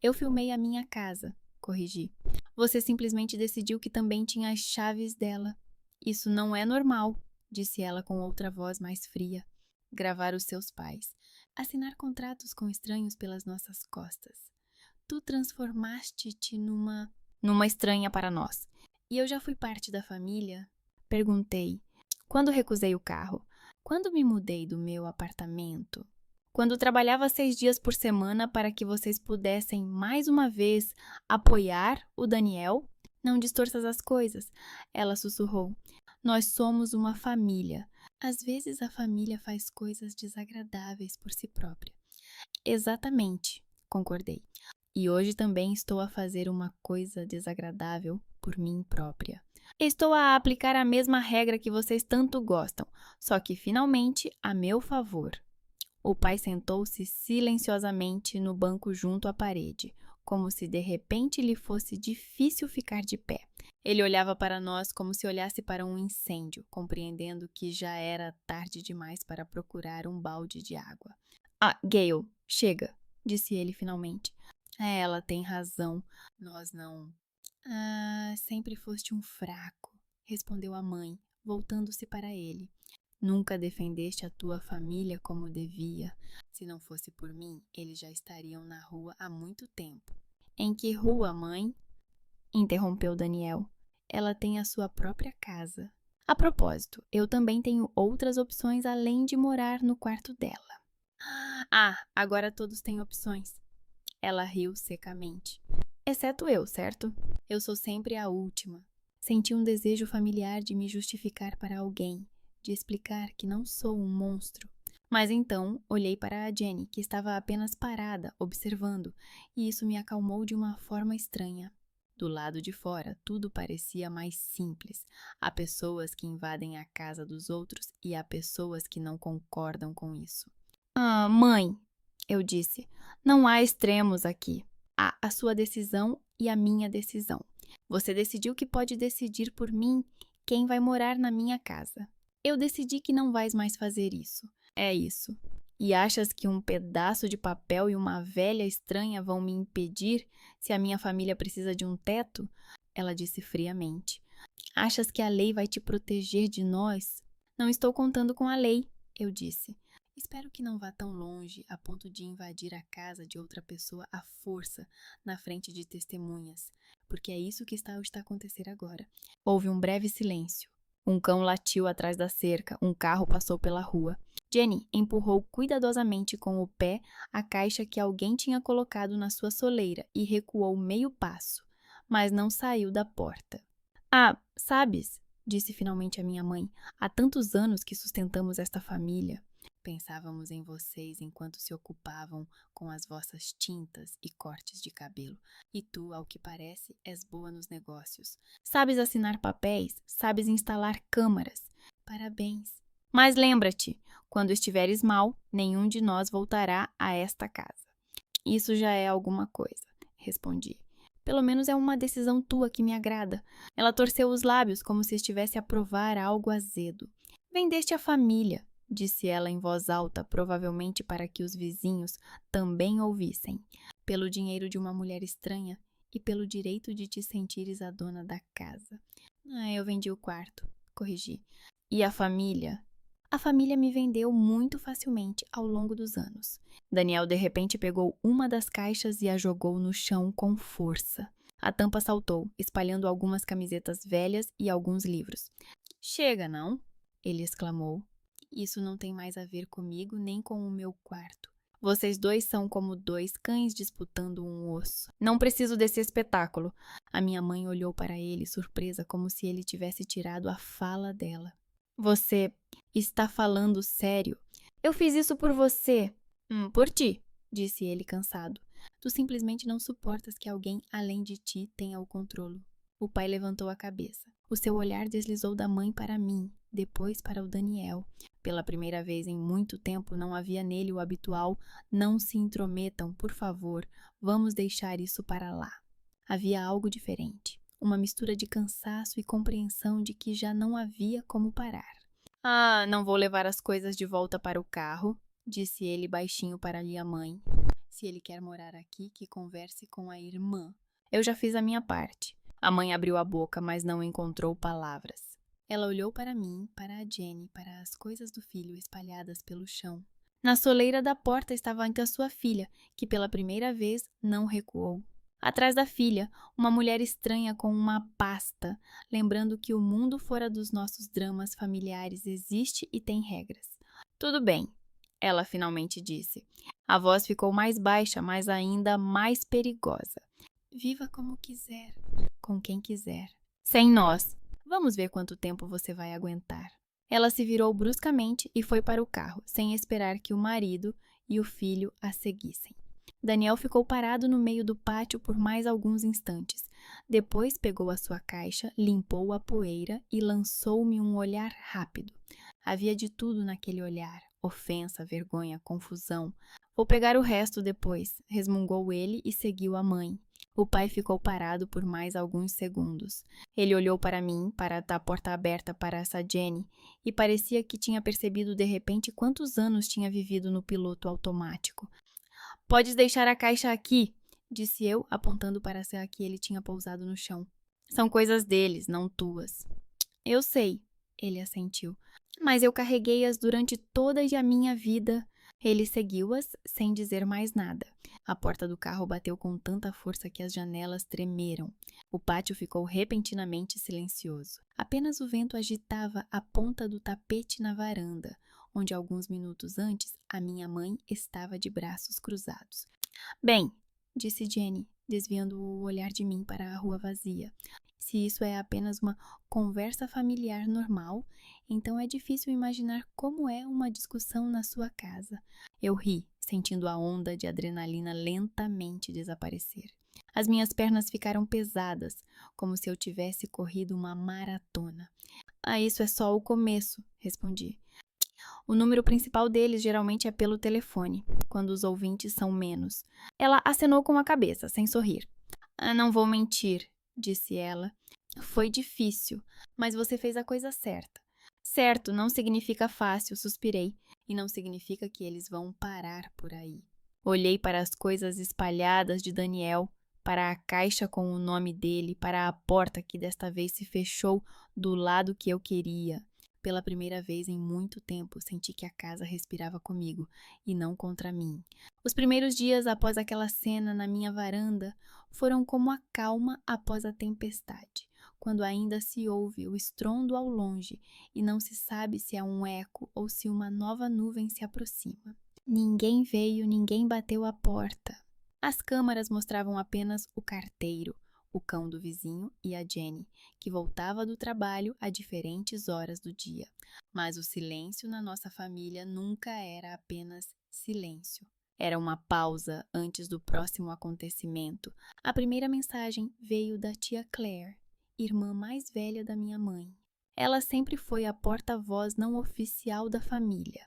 Eu filmei a minha casa, corrigi. Você simplesmente decidiu que também tinha as chaves dela. Isso não é normal, disse ela com outra voz mais fria. Gravar os seus pais. Assinar contratos com estranhos pelas nossas costas. Tu transformaste-te numa estranha para nós. E eu já fui parte da família? Perguntei. Quando recusei o carro? Quando me mudei do meu apartamento? Quando trabalhava 6 dias por semana para que vocês pudessem, mais uma vez, apoiar o Daniel? Não distorças as coisas, ela sussurrou. Nós somos uma família. Às vezes a família faz coisas desagradáveis por si própria. Exatamente, concordei. E hoje também estou a fazer uma coisa desagradável por mim própria. Estou a aplicar a mesma regra que vocês tanto gostam, só que finalmente a meu favor. O pai sentou-se silenciosamente no banco junto à parede, como se de repente lhe fosse difícil ficar de pé. Ele olhava para nós como se olhasse para um incêndio, compreendendo que já era tarde demais para procurar um balde de água. Gale, chega, disse ele finalmente. Ela tem razão. Nós não... sempre foste um fraco, respondeu a mãe, voltando-se para ele. Nunca defendeste a tua família como devia. Se não fosse por mim, eles já estariam na rua há muito tempo. Em que rua, mãe? Interrompeu Daniel. Ela tem a sua própria casa. A propósito, eu também tenho outras opções além de morar no quarto dela. Agora todos têm opções. Ela riu secamente. Exceto eu, certo? Eu sou sempre a última. Senti um desejo familiar de me justificar para alguém, de explicar que não sou um monstro. Mas então olhei para a Jenny, que estava apenas parada, observando, e isso me acalmou de uma forma estranha. Do lado de fora, tudo parecia mais simples. Há pessoas que invadem a casa dos outros e há pessoas que não concordam com isso. Ah, mãe, eu disse, não há extremos aqui. Há a sua decisão e a minha decisão. Você decidiu que pode decidir por mim quem vai morar na minha casa. Eu decidi que não vais mais fazer isso. É isso. E achas que um pedaço de papel e uma velha estranha vão me impedir se a minha família precisa de um teto? Ela disse friamente. Achas que a lei vai te proteger de nós? Não estou contando com a lei, eu disse. Espero que não vá tão longe a ponto de invadir a casa de outra pessoa à força na frente de testemunhas, porque é isso que está a acontecer agora. Houve um breve silêncio. Um cão latiu atrás da cerca, um carro passou pela rua. Jenny empurrou cuidadosamente com o pé a caixa que alguém tinha colocado na sua soleira e recuou meio passo, mas não saiu da porta. Ah, sabes, disse finalmente a minha mãe, há tantos anos que sustentamos esta família. Pensávamos em vocês enquanto se ocupavam com as vossas tintas e cortes de cabelo. E tu, ao que parece, és boa nos negócios. Sabes assinar papéis, sabes instalar câmaras. Parabéns. Mas lembra-te, quando estiveres mal, nenhum de nós voltará a esta casa. Isso já é alguma coisa, respondi. Pelo menos é uma decisão tua que me agrada. Ela torceu os lábios como se estivesse a provar algo azedo. Vendeste a família, disse ela em voz alta, provavelmente para que os vizinhos também ouvissem. Pelo dinheiro de uma mulher estranha e pelo direito de te sentires a dona da casa. Eu vendi o quarto, corrigi. E a família? A família me vendeu muito facilmente ao longo dos anos. Daniel de repente pegou uma das caixas e a jogou no chão com força. A tampa saltou, espalhando algumas camisetas velhas e alguns livros. Chega, não? Ele exclamou. Isso não tem mais a ver comigo nem com o meu quarto. Vocês dois são como dois cães disputando um osso. Não preciso desse espetáculo. A minha mãe olhou para ele, surpresa, como se ele tivesse tirado a fala dela. Você está falando sério? Eu fiz isso por você. Por ti, disse ele cansado. Tu simplesmente não suportas que alguém além de ti tenha o controle. O pai levantou a cabeça. O seu olhar deslizou da mãe para mim, depois para o Daniel. Pela primeira vez em muito tempo não havia nele o habitual não se intrometam, por favor, vamos deixar isso para lá. Havia algo diferente. Uma mistura de cansaço e compreensão de que já não havia como parar. Não vou levar as coisas de volta para o carro, disse ele baixinho para a mãe. Se ele quer morar aqui, que converse com a irmã. Eu já fiz a minha parte. A mãe abriu a boca, mas não encontrou palavras. Ela olhou para mim, para a Jenny, para as coisas do filho espalhadas pelo chão. Na soleira da porta estava ainda sua filha, que pela primeira vez não recuou. Atrás da filha, uma mulher estranha com uma pasta, lembrando que o mundo fora dos nossos dramas familiares existe e tem regras. Tudo bem, ela finalmente disse. A voz ficou mais baixa, mas ainda mais perigosa. Viva como quiser, com quem quiser. Sem nós. Vamos ver quanto tempo você vai aguentar. Ela se virou bruscamente e foi para o carro, sem esperar que o marido e o filho a seguissem. Daniel ficou parado no meio do pátio por mais alguns instantes. Depois pegou a sua caixa, limpou a poeira e lançou-me um olhar rápido. Havia de tudo naquele olhar: ofensa, vergonha, confusão. Vou pegar o resto depois, resmungou ele e seguiu a mãe. O pai ficou parado por mais alguns segundos. Ele olhou para mim, para a porta aberta para essa Jenny, e parecia que tinha percebido de repente quantos anos tinha vivido no piloto automático. Podes deixar a caixa aqui, disse eu, apontando para a que ele tinha pousado no chão. São coisas deles, não tuas. Eu sei, ele assentiu, mas eu carreguei-as durante toda a minha vida. Ele seguiu-as sem dizer mais nada. A porta do carro bateu com tanta força que as janelas tremeram. O pátio ficou repentinamente silencioso. Apenas o vento agitava a ponta do tapete na varanda, onde alguns minutos antes a minha mãe estava de braços cruzados. Bem, disse Jenny, desviando o olhar de mim para a rua vazia. Se isso é apenas uma conversa familiar normal, então é difícil imaginar como é uma discussão na sua casa. Eu ri, sentindo a onda de adrenalina lentamente desaparecer. As minhas pernas ficaram pesadas, como se eu tivesse corrido uma maratona. Ah, isso é só o começo, respondi. O número principal deles geralmente é pelo telefone, quando os ouvintes são menos. Ela acenou com a cabeça, sem sorrir. Ah, não vou mentir, disse ela. Foi difícil, mas você fez a coisa certa. Certo não significa fácil, suspirei, e não significa que eles vão parar por aí. Olhei para as coisas espalhadas de Daniel, para a caixa com o nome dele, para a porta que desta vez se fechou do lado que eu queria. Pela primeira vez em muito tempo, senti que a casa respirava comigo e não contra mim. Os primeiros dias após aquela cena na minha varanda foram como a calma após a tempestade, quando ainda se ouve o estrondo ao longe e não se sabe se é um eco ou se uma nova nuvem se aproxima. Ninguém veio, ninguém bateu à porta. As câmaras mostravam apenas o carteiro, o cão do vizinho e a Jenny, que voltava do trabalho a diferentes horas do dia. Mas o silêncio na nossa família nunca era apenas silêncio. Era uma pausa antes do próximo acontecimento. A primeira mensagem veio da tia Claire, irmã mais velha da minha mãe. Ela sempre foi a porta-voz não oficial da família,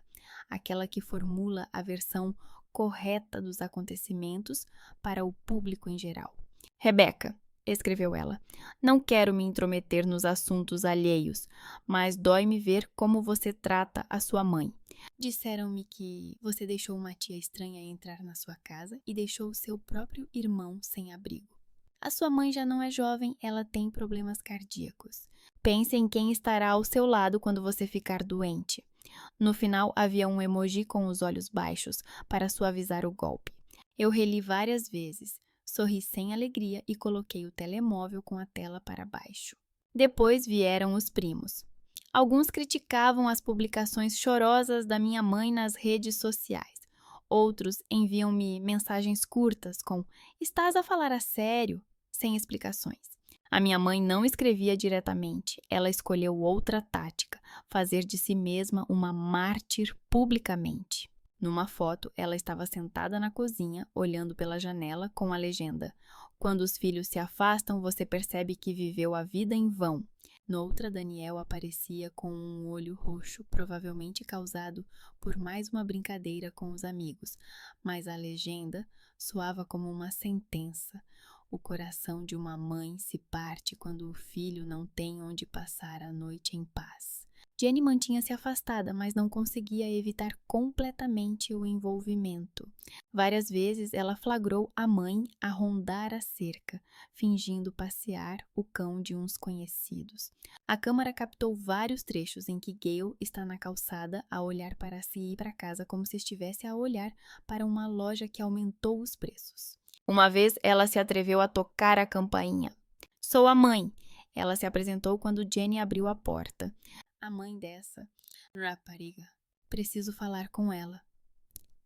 aquela que formula a versão correta dos acontecimentos para o público em geral. Rebeca, escreveu ela, não quero me intrometer nos assuntos alheios, mas dói-me ver como você trata a sua mãe. Disseram-me que você deixou uma tia estranha entrar na sua casa e deixou seu próprio irmão sem abrigo. A sua mãe já não é jovem, ela tem problemas cardíacos. Pense em quem estará ao seu lado quando você ficar doente. No final havia um emoji com os olhos baixos para suavizar o golpe. Eu reli várias vezes, sorri sem alegria e coloquei o telemóvel com a tela para baixo. Depois vieram os primos. Alguns criticavam as publicações chorosas da minha mãe nas redes sociais. Outros enviam-me mensagens curtas com "Estás a falar a sério?", sem explicações. A minha mãe não escrevia diretamente, ela escolheu outra tática, fazer de si mesma uma mártir publicamente. Numa foto, ela estava sentada na cozinha, olhando pela janela com a legenda: "Quando os filhos se afastam, você percebe que viveu a vida em vão." Noutra, Daniel aparecia com um olho roxo, provavelmente causado por mais uma brincadeira com os amigos, mas a legenda soava como uma sentença. O coração de uma mãe se parte quando o filho não tem onde passar a noite em paz. Jenny mantinha-se afastada, mas não conseguia evitar completamente o envolvimento. Várias vezes ela flagrou a mãe a rondar a cerca, fingindo passear o cão de uns conhecidos. A câmara captou vários trechos em que Gale está na calçada a olhar para si e para casa como se estivesse a olhar para uma loja que aumentou os preços. Uma vez ela se atreveu a tocar a campainha. "Sou a mãe." Ela se apresentou quando Jenny abriu a porta. "A mãe dessa rapariga. Preciso falar com ela."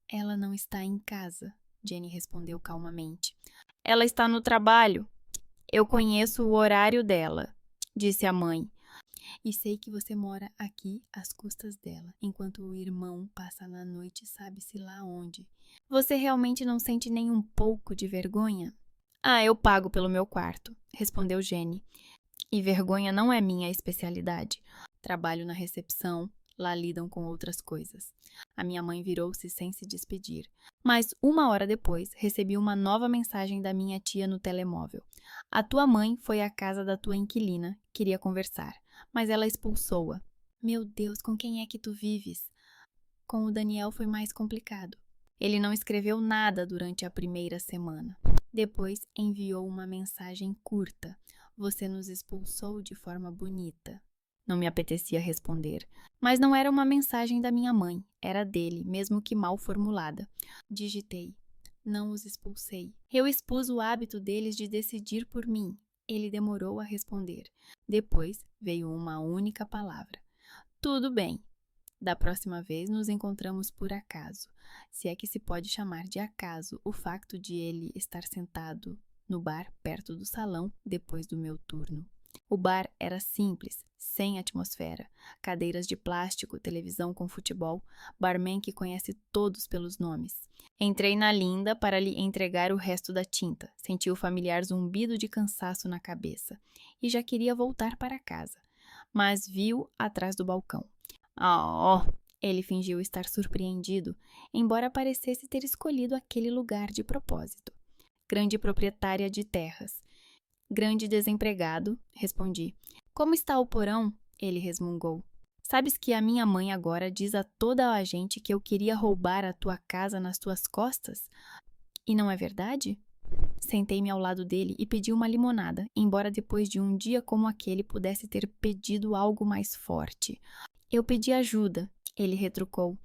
"Ela não está em casa," Jenny respondeu calmamente. "Ela está no trabalho." "Eu conheço o horário dela," disse a mãe. "E sei que você mora aqui às custas dela, enquanto o irmão passa na noite sabe-se lá onde. Você realmente não sente nem um pouco de vergonha?" "Ah, eu pago pelo meu quarto," respondeu Jenny. "E vergonha não é minha especialidade. Trabalho na recepção, lá lidam com outras coisas." A minha mãe virou-se sem se despedir. Mas 1 hora depois, recebi uma nova mensagem da minha tia no telemóvel. "A tua mãe foi à casa da tua inquilina, queria conversar, mas ela expulsou-a." "Meu Deus, com quem é que tu vives?" "Com o Daniel foi mais complicado. Ele não escreveu nada durante a primeira semana. Depois enviou uma mensagem curta. Você nos expulsou de forma bonita." Não me apetecia responder. Mas não era uma mensagem da minha mãe, era dele, mesmo que mal formulada. Digitei: "Não os expulsei. Eu expus o hábito deles de decidir por mim." Ele demorou a responder. Depois veio uma única palavra: "Tudo bem. Da próxima vez nos encontramos por acaso." Se é que se pode chamar de acaso o facto de ele estar sentado no bar perto do salão depois do meu turno. O bar era simples, sem atmosfera. cadeiras de plástico, televisão com futebol, barman que conhece todos pelos nomes. Entrei na Linda para lhe entregar o resto da tinta. Senti o familiar zumbido de cansaço na cabeça e já queria voltar para casa, mas viu atrás do balcão. Oh! Ele fingiu estar surpreendido, embora parecesse ter escolhido aquele lugar de propósito. Grande proprietária de terras. Grande desempregado, respondi. Como está o porão? Ele resmungou. Sabes que a minha mãe agora diz a toda a gente que eu queria roubar a tua casa nas tuas costas? E não é verdade? Sentei-me ao lado dele e pedi uma limonada, embora depois de um dia como aquele pudesse ter pedido algo mais forte. Eu pedi ajuda, ele retrucou.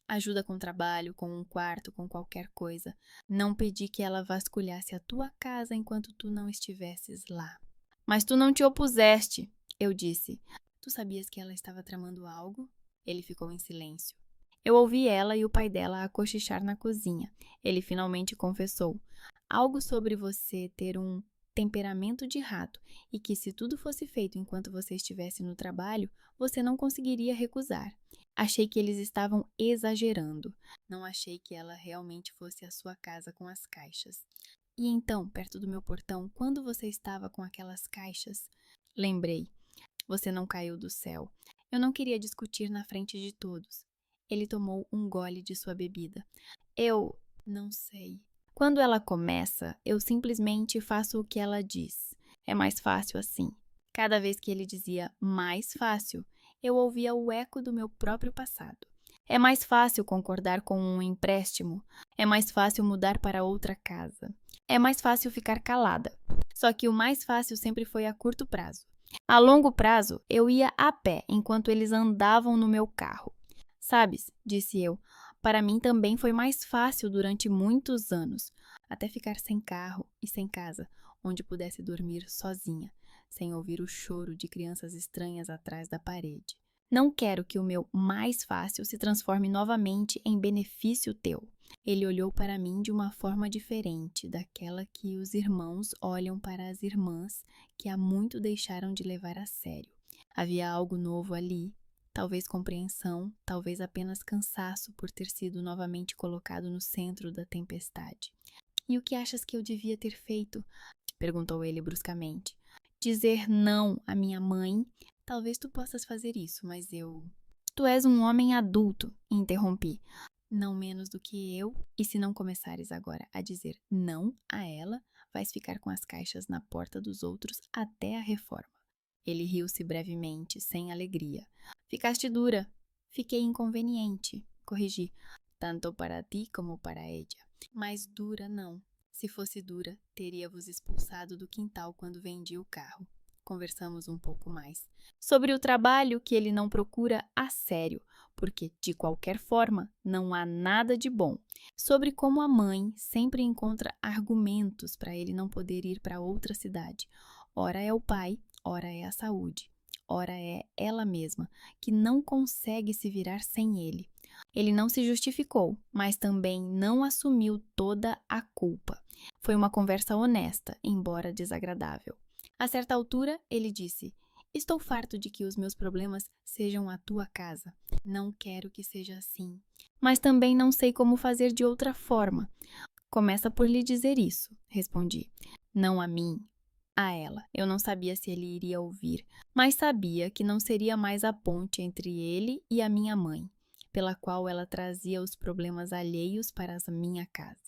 Ajuda com trabalho, com um quarto, com qualquer coisa. Não pedi que ela vasculhasse a tua casa enquanto tu não estivesses lá. Mas tu não te opuseste, eu disse. Tu sabias que ela estava tramando algo? Ele ficou em silêncio. Eu ouvi ela e o pai dela a cochichar na cozinha. Ele finalmente confessou. Algo sobre você ter um temperamento de rato e que se tudo fosse feito enquanto você estivesse no trabalho, você não conseguiria recusar. Achei que eles estavam exagerando. Não achei que ela realmente fosse à sua casa com as caixas. E então, perto do meu portão, quando você estava com aquelas caixas? Lembrei. Você não caiu do céu. Eu não queria discutir na frente de todos. Ele tomou um gole de sua bebida. Eu não sei. Quando ela começa, eu simplesmente faço o que ela diz. É mais fácil assim. Cada vez que ele dizia mais fácil, eu ouvia o eco do meu próprio passado. É mais fácil concordar com um empréstimo. É mais fácil mudar para outra casa. É mais fácil ficar calada. Só que o mais fácil sempre foi a curto prazo. A longo prazo, eu ia a pé enquanto eles andavam no meu carro. Sabes, disse eu, para mim também foi mais fácil durante muitos anos, até ficar sem carro e sem casa, onde pudesse dormir sozinha, sem ouvir o choro de crianças estranhas atrás da parede. Não quero que o meu mais fácil se transforme novamente em benefício teu. Ele olhou para mim de uma forma diferente daquela que os irmãos olham para as irmãs que há muito deixaram de levar a sério. Havia algo novo ali, talvez compreensão, talvez apenas cansaço por ter sido novamente colocado no centro da tempestade. E o que achas que eu devia ter feito? Perguntou ele bruscamente. Dizer não à minha mãe? Talvez tu possas fazer isso, mas eu... Tu és um homem adulto, interrompi. Não menos do que eu, e se não começares agora a dizer não a ela, vais ficar com as caixas na porta dos outros até a reforma. Ele riu-se brevemente, sem alegria. Ficaste dura. Fiquei inconveniente, corrigi. Tanto para ti como para ella. Mas dura não. Se fosse dura, teria-vos expulsado do quintal quando vendi o carro. Conversamos um pouco mais. Sobre o trabalho que ele não procura a sério, porque, de qualquer forma, não há nada de bom. Sobre como a mãe sempre encontra argumentos para ele não poder ir para outra cidade. Ora é o pai, ora é a saúde, ora é ela mesma, que não consegue se virar sem ele. Ele não se justificou, mas também não assumiu toda a culpa. Foi uma conversa honesta, embora desagradável. A certa altura, ele disse: Estou farto de que os meus problemas sejam a tua casa. Não quero que seja assim. Mas também não sei como fazer de outra forma. Começa por lhe dizer isso, respondi. Não a mim, a ela. Eu não sabia se ele iria ouvir, mas sabia que não seria mais a ponte entre ele e a minha mãe, pela qual ela trazia os problemas alheios para a minha casa.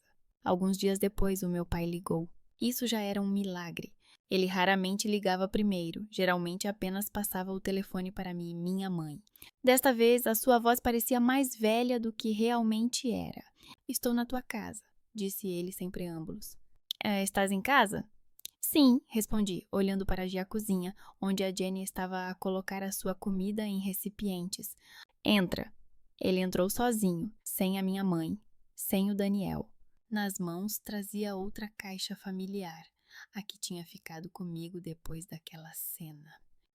Alguns dias depois, o meu pai ligou. Isso já era um milagre. Ele raramente ligava primeiro, geralmente apenas passava o telefone para mim e minha mãe. Desta vez, a sua voz parecia mais velha do que realmente era. Estou na tua casa, disse ele sem preâmbulos. Estás em casa? Sim, respondi, olhando para a cozinha, onde a Jenny estava a colocar a sua comida em recipientes. Entra. Ele entrou sozinho, sem a minha mãe, sem o Daniel. Nas mãos trazia outra caixa familiar, a que tinha ficado comigo depois daquela cena.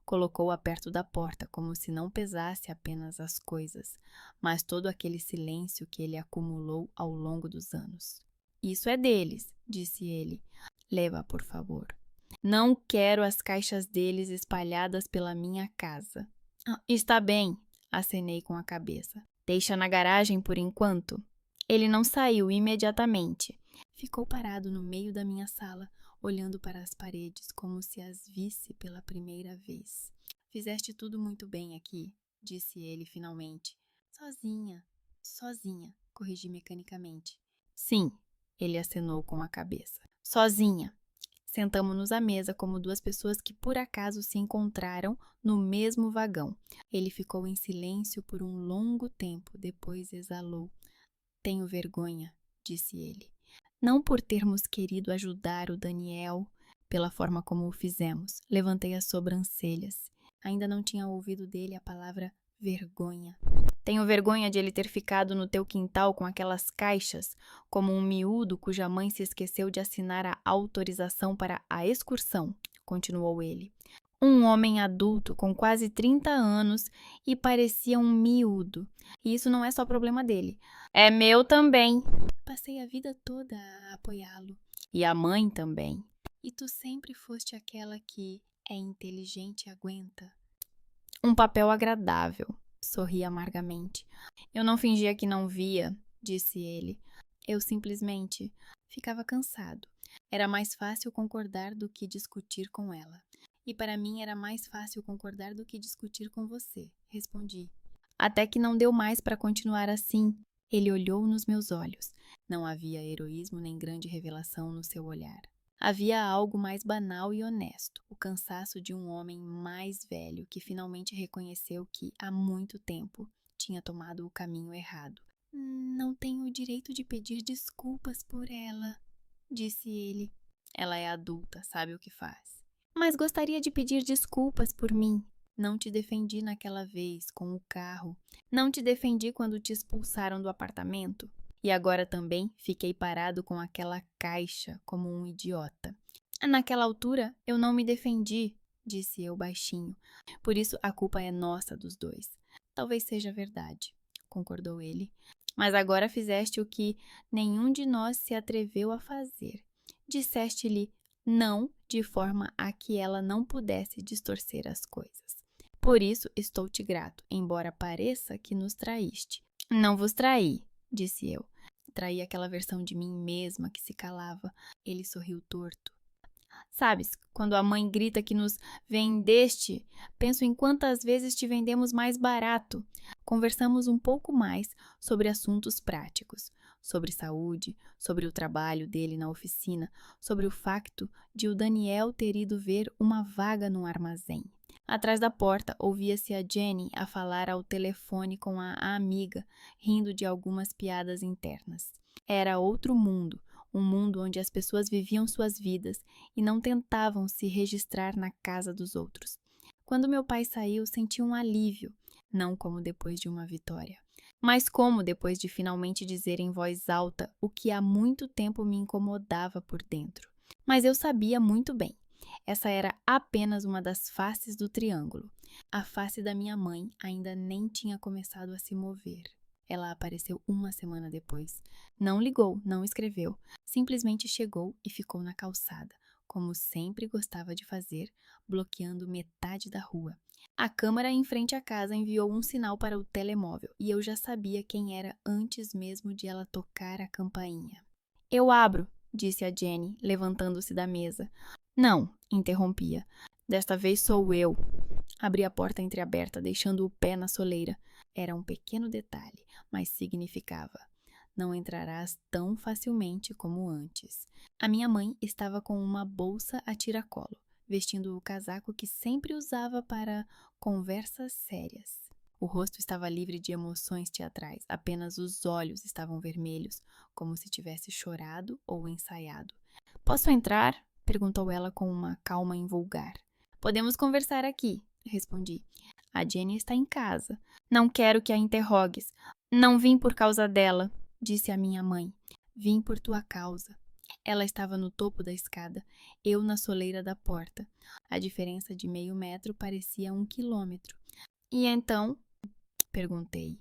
Colocou-a perto da porta, como se não pesasse apenas as coisas, mas todo aquele silêncio que ele acumulou ao longo dos anos. Isso é deles, disse ele. Leva, por favor. Não quero as caixas deles espalhadas pela minha casa. Está bem, acenei com a cabeça. Deixa na garagem por enquanto. Ele não saiu imediatamente. Ficou parado no meio da minha sala, olhando para as paredes como se as visse pela primeira vez. Fizeste tudo muito bem aqui, disse ele finalmente. Sozinha, corrigi mecanicamente. Sim, ele acenou com a cabeça. Sozinha. Sentamo-nos à mesa como duas pessoas que por acaso se encontraram no mesmo vagão. Ele ficou em silêncio por um longo tempo, depois exalou. Tenho vergonha, disse ele. Não por termos querido ajudar o Daniel, pela forma como o fizemos. Levantei as sobrancelhas. Ainda não tinha ouvido dele a palavra vergonha. Tenho vergonha de ele ter ficado no teu quintal com aquelas caixas, como um miúdo cuja mãe se esqueceu de assinar a autorização para a excursão, continuou ele. Um homem adulto com quase 30 anos e parecia um miúdo. E isso não é só problema dele. É meu também. Passei a vida toda a apoiá-lo. E a mãe também. E tu sempre foste aquela que é inteligente e aguenta. Um papel agradável, sorri amargamente. Eu não fingia que não via, disse ele. Eu simplesmente ficava cansado. Era mais fácil concordar do que discutir com ela. E para mim era mais fácil concordar do que discutir com você, respondi. Até que não deu mais para continuar assim. Ele olhou nos meus olhos. Não havia heroísmo nem grande revelação no seu olhar. Havia algo mais banal e honesto, o cansaço de um homem mais velho que finalmente reconheceu que, há muito tempo, tinha tomado o caminho errado. Não tenho o direito de pedir desculpas por ela, disse ele. Ela é adulta, sabe o que faz. Mas gostaria de pedir desculpas por mim. Não te defendi naquela vez, com o carro. Não te defendi quando te expulsaram do apartamento. E agora também fiquei parado com aquela caixa como um idiota. Naquela altura eu não me defendi, disse eu baixinho. Por isso a culpa é nossa dos dois. Talvez seja verdade, concordou ele. Mas agora fizeste o que nenhum de nós se atreveu a fazer. Disseste-lhe não de forma a que ela não pudesse distorcer as coisas. Por isso estou te grato, embora pareça que nos traíste. Não vos traí, disse eu. Traí aquela versão de mim mesma que se calava. Ele sorriu torto. Sabes, quando a mãe grita que nos vendeste, penso em quantas vezes te vendemos mais barato. Conversamos um pouco mais sobre assuntos práticos, sobre saúde, sobre o trabalho dele na oficina, sobre o facto de o Daniel ter ido ver uma vaga no armazém. Atrás da porta, ouvia-se a Jenny a falar ao telefone com a amiga, rindo de algumas piadas internas. Era outro mundo, um mundo onde as pessoas viviam suas vidas e não tentavam se registrar na casa dos outros. Quando meu pai saiu, senti um alívio, não como depois de uma vitória, mas como depois de finalmente dizer em voz alta o que há muito tempo me incomodava por dentro. Mas eu sabia muito bem. Essa era apenas uma das faces do triângulo. A face da minha mãe ainda nem tinha começado a se mover. Ela apareceu uma semana depois. Não ligou, não escreveu. Simplesmente chegou e ficou na calçada, como sempre gostava de fazer, bloqueando metade da rua. A câmara em frente à casa enviou um sinal para o telemóvel e eu já sabia quem era antes mesmo de ela tocar a campainha. Eu abro, disse a Jenny, levantando-se da mesa. Não, interrompia. Desta vez sou eu. Abri a porta entreaberta, deixando o pé na soleira. Era um pequeno detalhe, mas significava: não entrarás tão facilmente como antes. A minha mãe estava com uma bolsa a tiracolo, vestindo o casaco que sempre usava para conversas sérias. O rosto estava livre de emoções teatrais, apenas os olhos estavam vermelhos, como se tivesse chorado ou ensaiado. Posso entrar? Perguntou ela com uma calma invulgar. Podemos conversar aqui, respondi. A Jenny está em casa. Não quero que a interrogues. Não vim por causa dela, disse a minha mãe. Vim por tua causa. Ela estava no topo da escada, eu na soleira da porta. A diferença de meio metro parecia 1 quilômetro. E então? Perguntei.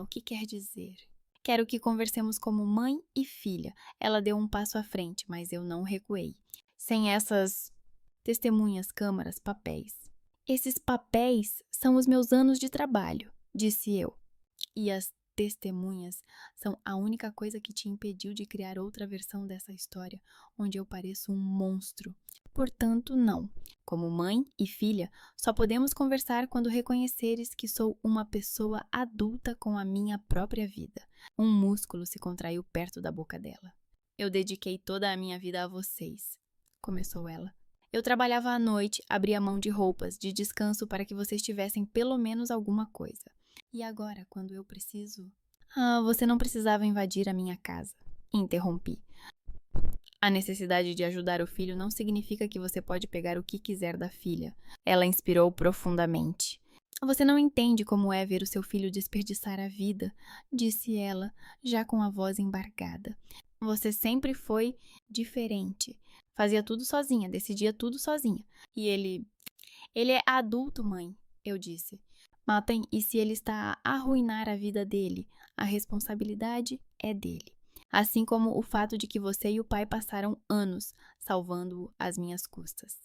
O que quer dizer? Quero que conversemos como mãe e filha. Ela deu um passo à frente, mas eu não recuei. Sem essas testemunhas, câmaras, papéis. Esses papéis são os meus anos de trabalho, disse eu. E as testemunhas são a única coisa que te impediu de criar outra versão dessa história, onde eu pareço um monstro. Portanto, não. Como mãe e filha, só podemos conversar quando reconheceres que sou uma pessoa adulta com a minha própria vida. Um músculo se contraiu perto da boca dela. Eu dediquei toda a minha vida a vocês, começou ela. Eu trabalhava à noite, abria mão de roupas, de descanso para que vocês tivessem pelo menos alguma coisa. E agora, quando eu preciso... você não precisava invadir a minha casa, interrompi. A necessidade de ajudar o filho não significa que você pode pegar o que quiser da filha. Ela inspirou profundamente. Você não entende como é ver o seu filho desperdiçar a vida, disse ela, já com a voz embargada. Você sempre foi diferente. Fazia tudo sozinha, decidia tudo sozinha. E ele é adulto, mãe, eu disse. Matem, e se ele está a arruinar a vida dele, a responsabilidade é dele. Assim como o fato de que você e o pai passaram anos salvando-o às minhas custas.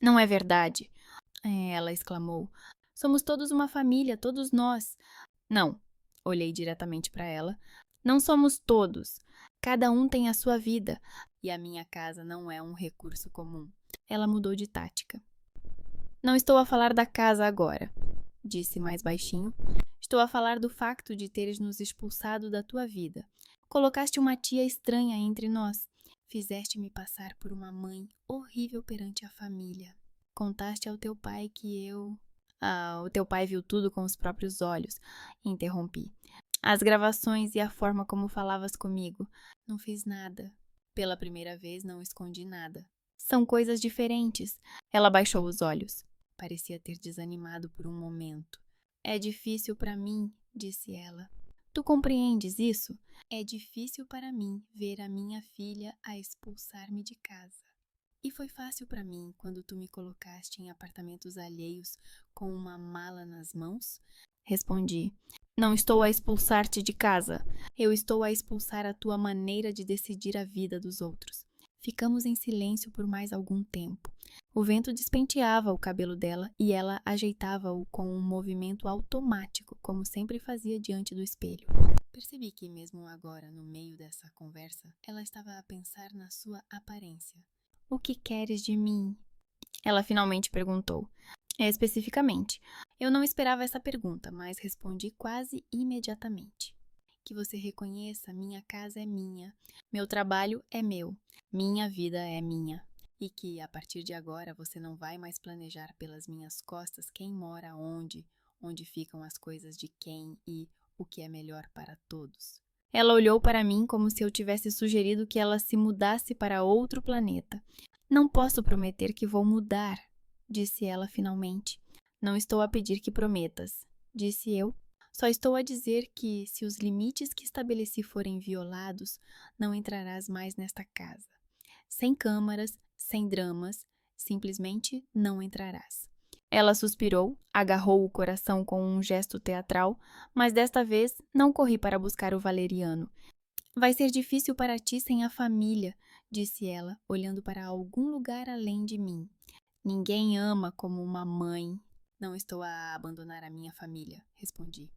Não é verdade, ela exclamou. Somos todos uma família, todos nós. Não, olhei diretamente para ela. Não somos todos. Cada um tem a sua vida. E a minha casa não é um recurso comum. Ela mudou de tática. Não estou a falar da casa agora, disse mais baixinho. Estou a falar do facto de teres nos expulsado da tua vida. Colocaste uma tia estranha entre nós. Fizeste-me passar por uma mãe horrível perante a família. Contaste ao teu pai que eu... o teu pai viu tudo com os próprios olhos, interrompi. As gravações e a forma como falavas comigo. Não fiz nada. Pela primeira vez não escondi nada. São coisas diferentes. Ela baixou os olhos. Parecia ter desanimado por um momento. É difícil para mim, disse ela. Tu compreendes isso? É difícil para mim ver a minha filha a expulsar-me de casa. E foi fácil para mim quando tu me colocaste em apartamentos alheios com uma mala nas mãos? Respondi. Não estou a expulsar-te de casa. Eu estou a expulsar a tua maneira de decidir a vida dos outros. Ficamos em silêncio por mais algum tempo. O vento despenteava o cabelo dela e ela ajeitava-o com um movimento automático, como sempre fazia diante do espelho. Percebi que, mesmo agora, no meio dessa conversa, ela estava a pensar na sua aparência. O que queres de mim? Ela finalmente perguntou. Especificamente. Eu não esperava essa pergunta, mas respondi quase imediatamente. Que você reconheça, minha casa é minha, meu trabalho é meu, minha vida é minha. E que, a partir de agora, você não vai mais planejar pelas minhas costas quem mora onde ficam as coisas de quem e o que é melhor para todos. Ela olhou para mim como se eu tivesse sugerido que ela se mudasse para outro planeta. Não posso prometer que vou mudar, disse ela finalmente. Não estou a pedir que prometas, disse eu. Só estou a dizer que, se os limites que estabeleci forem violados, não entrarás mais nesta casa. Sem câmaras, sem dramas, simplesmente não entrarás. Ela suspirou, agarrou o coração com um gesto teatral, mas desta vez não corri para buscar o valeriano. Vai ser difícil para ti sem a família, disse ela, olhando para algum lugar além de mim. Ninguém ama como uma mãe. Não estou a abandonar a minha família, respondi.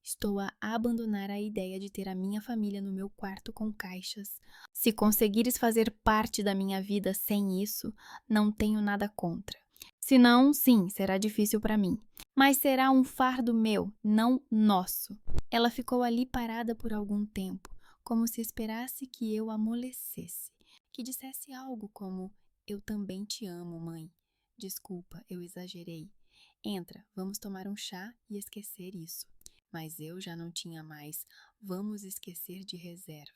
Estou a abandonar a ideia de ter a minha família no meu quarto com caixas. Se conseguires fazer parte da minha vida sem isso, não tenho nada contra. Se não, sim, será difícil para mim. Mas será um fardo meu, não nosso. Ela ficou ali parada por algum tempo, como se esperasse que eu amolecesse, que dissesse algo como: eu também te amo, mãe. Desculpa, eu exagerei. Entra, vamos tomar um chá e esquecer isso. Mas eu já não tinha mais. Vamos esquecer de reserva.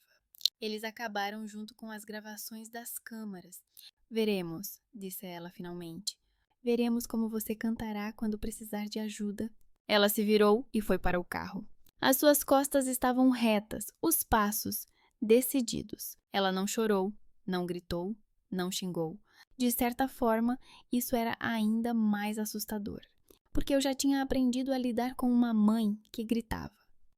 Eles acabaram junto com as gravações das câmaras. Veremos, disse ela finalmente. Veremos como você cantará quando precisar de ajuda. Ela se virou e foi para o carro. As suas costas estavam retas, os passos decididos. Ela não chorou, não gritou, não xingou. De certa forma, isso era ainda mais assustador, porque eu já tinha aprendido a lidar com uma mãe que gritava.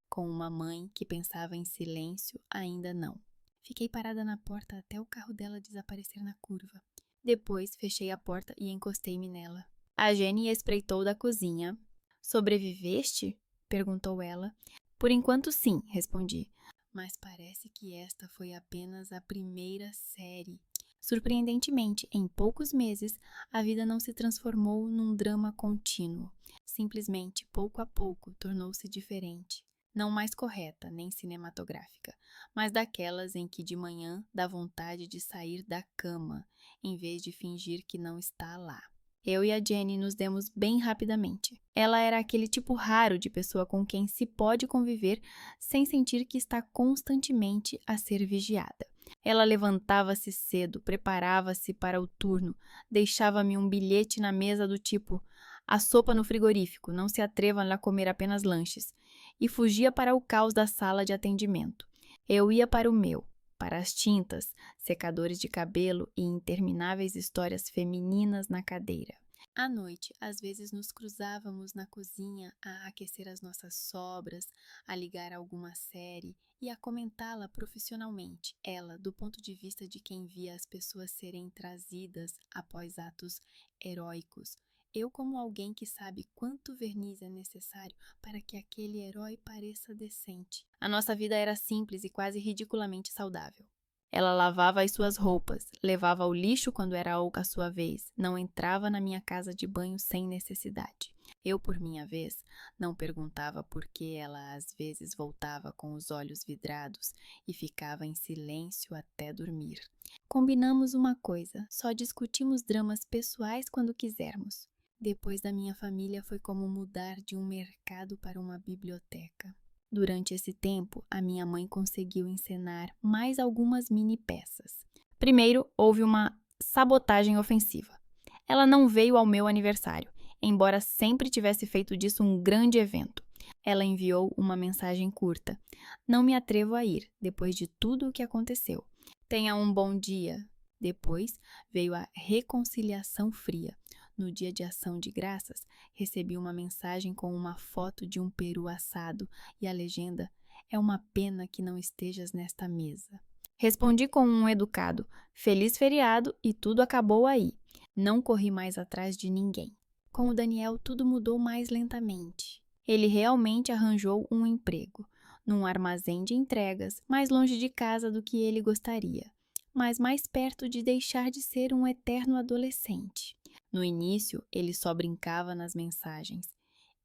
Com uma mãe que pensava em silêncio, ainda não. Fiquei parada na porta até o carro dela desaparecer na curva. Depois, fechei a porta e encostei-me nela. A Jenny espreitou da cozinha. Sobreviveste? Perguntou ela. Por enquanto sim, respondi. Mas parece que esta foi apenas a primeira série. Surpreendentemente, em poucos meses, a vida não se transformou num drama contínuo. Simplesmente, pouco a pouco, tornou-se diferente. Não mais correta, nem cinematográfica, mas daquelas em que de manhã dá vontade de sair da cama, em vez de fingir que não está lá. Eu e a Jenny nos demos bem rapidamente. Ela era aquele tipo raro de pessoa com quem se pode conviver sem sentir que está constantemente a ser vigiada. Ela levantava-se cedo, preparava-se para o turno, deixava-me um bilhete na mesa do tipo: a sopa no frigorífico, não se atrevam a comer apenas lanches, e fugia para o caos da sala de atendimento. Eu ia para o meu, para as tintas, secadores de cabelo e intermináveis histórias femininas na cadeira. À noite, às vezes nos cruzávamos na cozinha a aquecer as nossas sobras, a ligar alguma série e a comentá-la profissionalmente, ela do ponto de vista de quem via as pessoas serem trazidas após atos heróicos, eu como alguém que sabe quanto verniz é necessário para que aquele herói pareça decente. A nossa vida era simples e quase ridiculamente saudável. Ela lavava as suas roupas, levava ao lixo quando era a sua vez, não entrava na minha casa de banho sem necessidade. Eu, por minha vez, não perguntava por que ela às vezes voltava com os olhos vidrados e ficava em silêncio até dormir. Combinamos uma coisa, só discutimos dramas pessoais quando quisermos. Depois da minha família foi como mudar de um mercado para uma biblioteca. Durante esse tempo, a minha mãe conseguiu encenar mais algumas mini peças. Primeiro, houve uma sabotagem ofensiva. Ela não veio ao meu aniversário, embora sempre tivesse feito disso um grande evento. Ela enviou uma mensagem curta. Não me atrevo a ir, depois de tudo o que aconteceu. Tenha um bom dia. Depois veio a reconciliação fria. No dia de ação de graças, recebi uma mensagem com uma foto de um peru assado e a legenda: é uma pena que não estejas nesta mesa. Respondi com um educado: feliz feriado, e tudo acabou aí. Não corri mais atrás de ninguém. Com o Daniel, tudo mudou mais lentamente. Ele realmente arranjou um emprego, num armazém de entregas, mais longe de casa do que ele gostaria, mas mais perto de deixar de ser um eterno adolescente. No início, ele só brincava nas mensagens.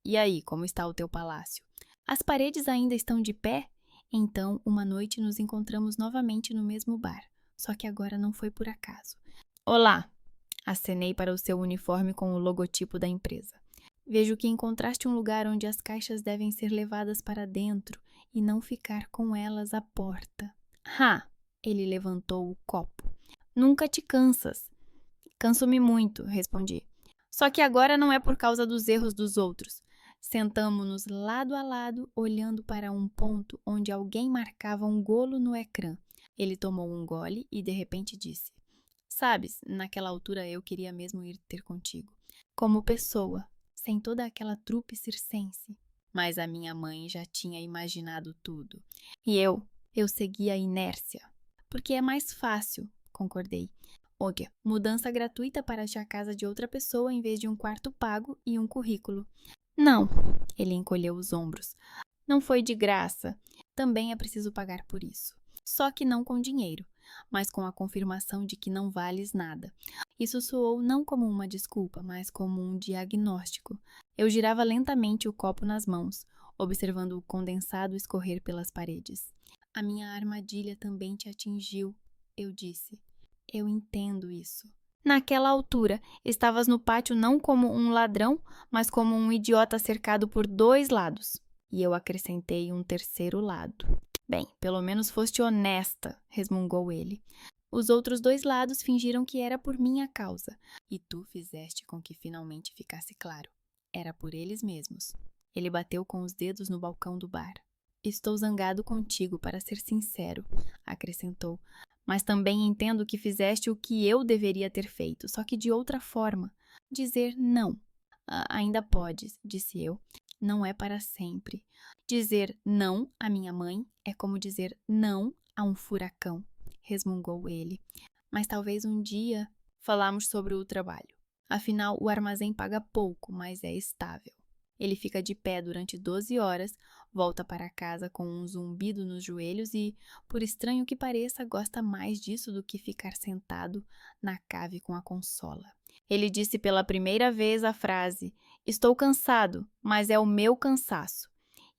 E aí, como está o teu palácio? As paredes ainda estão de pé? Então, uma noite nos encontramos novamente no mesmo bar, só que agora não foi por acaso. Olá! Acenei para o seu uniforme com o logotipo da empresa. Vejo que encontraste um lugar onde as caixas devem ser levadas para dentro e não ficar com elas à porta. Ha! Ele levantou o copo. Nunca te cansas. Canso-me muito, respondi. Só que agora não é por causa dos erros dos outros. Sentamo-nos lado a lado, olhando para um ponto onde alguém marcava um golo no ecrã. Ele tomou um gole e de repente disse: sabes, naquela altura eu queria mesmo ir ter contigo. Como pessoa, sem toda aquela trupe circense. Mas a minha mãe já tinha imaginado tudo. E eu segui a inércia. Porque é mais fácil, concordei. Olha, mudança gratuita para a casa de outra pessoa em vez de um quarto pago e um currículo. Não, ele encolheu os ombros. Não foi de graça. Também é preciso pagar por isso. Só que não com dinheiro, mas com a confirmação de que não vales nada. Isso soou não como uma desculpa, mas como um diagnóstico. Eu girava lentamente o copo nas mãos, observando o condensado escorrer pelas paredes. A minha armadilha também te atingiu, eu disse. Eu entendo isso. Naquela altura, estavas no pátio não como um ladrão, mas como um idiota cercado por dois lados. E eu acrescentei um terceiro lado. Bem, pelo menos foste honesta, resmungou ele. Os outros dois lados fingiram que era por minha causa. E tu fizeste com que finalmente ficasse claro. Era por eles mesmos. Ele bateu com os dedos no balcão do bar. Estou zangado contigo, para ser sincero, acrescentou. Mas também entendo que fizeste o que eu deveria ter feito, só que de outra forma. Dizer não. Ainda podes, disse eu. Não é para sempre. Dizer não à minha mãe é como dizer não a um furacão, resmungou ele. Mas talvez um dia falamos sobre o trabalho. Afinal, o armazém paga pouco, mas é estável. Ele fica de pé durante 12 horas, volta para casa com um zumbido nos joelhos e, por estranho que pareça, gosta mais disso do que ficar sentado na cave com a consola. Ele disse pela primeira vez a frase: "Estou cansado, mas é o meu cansaço."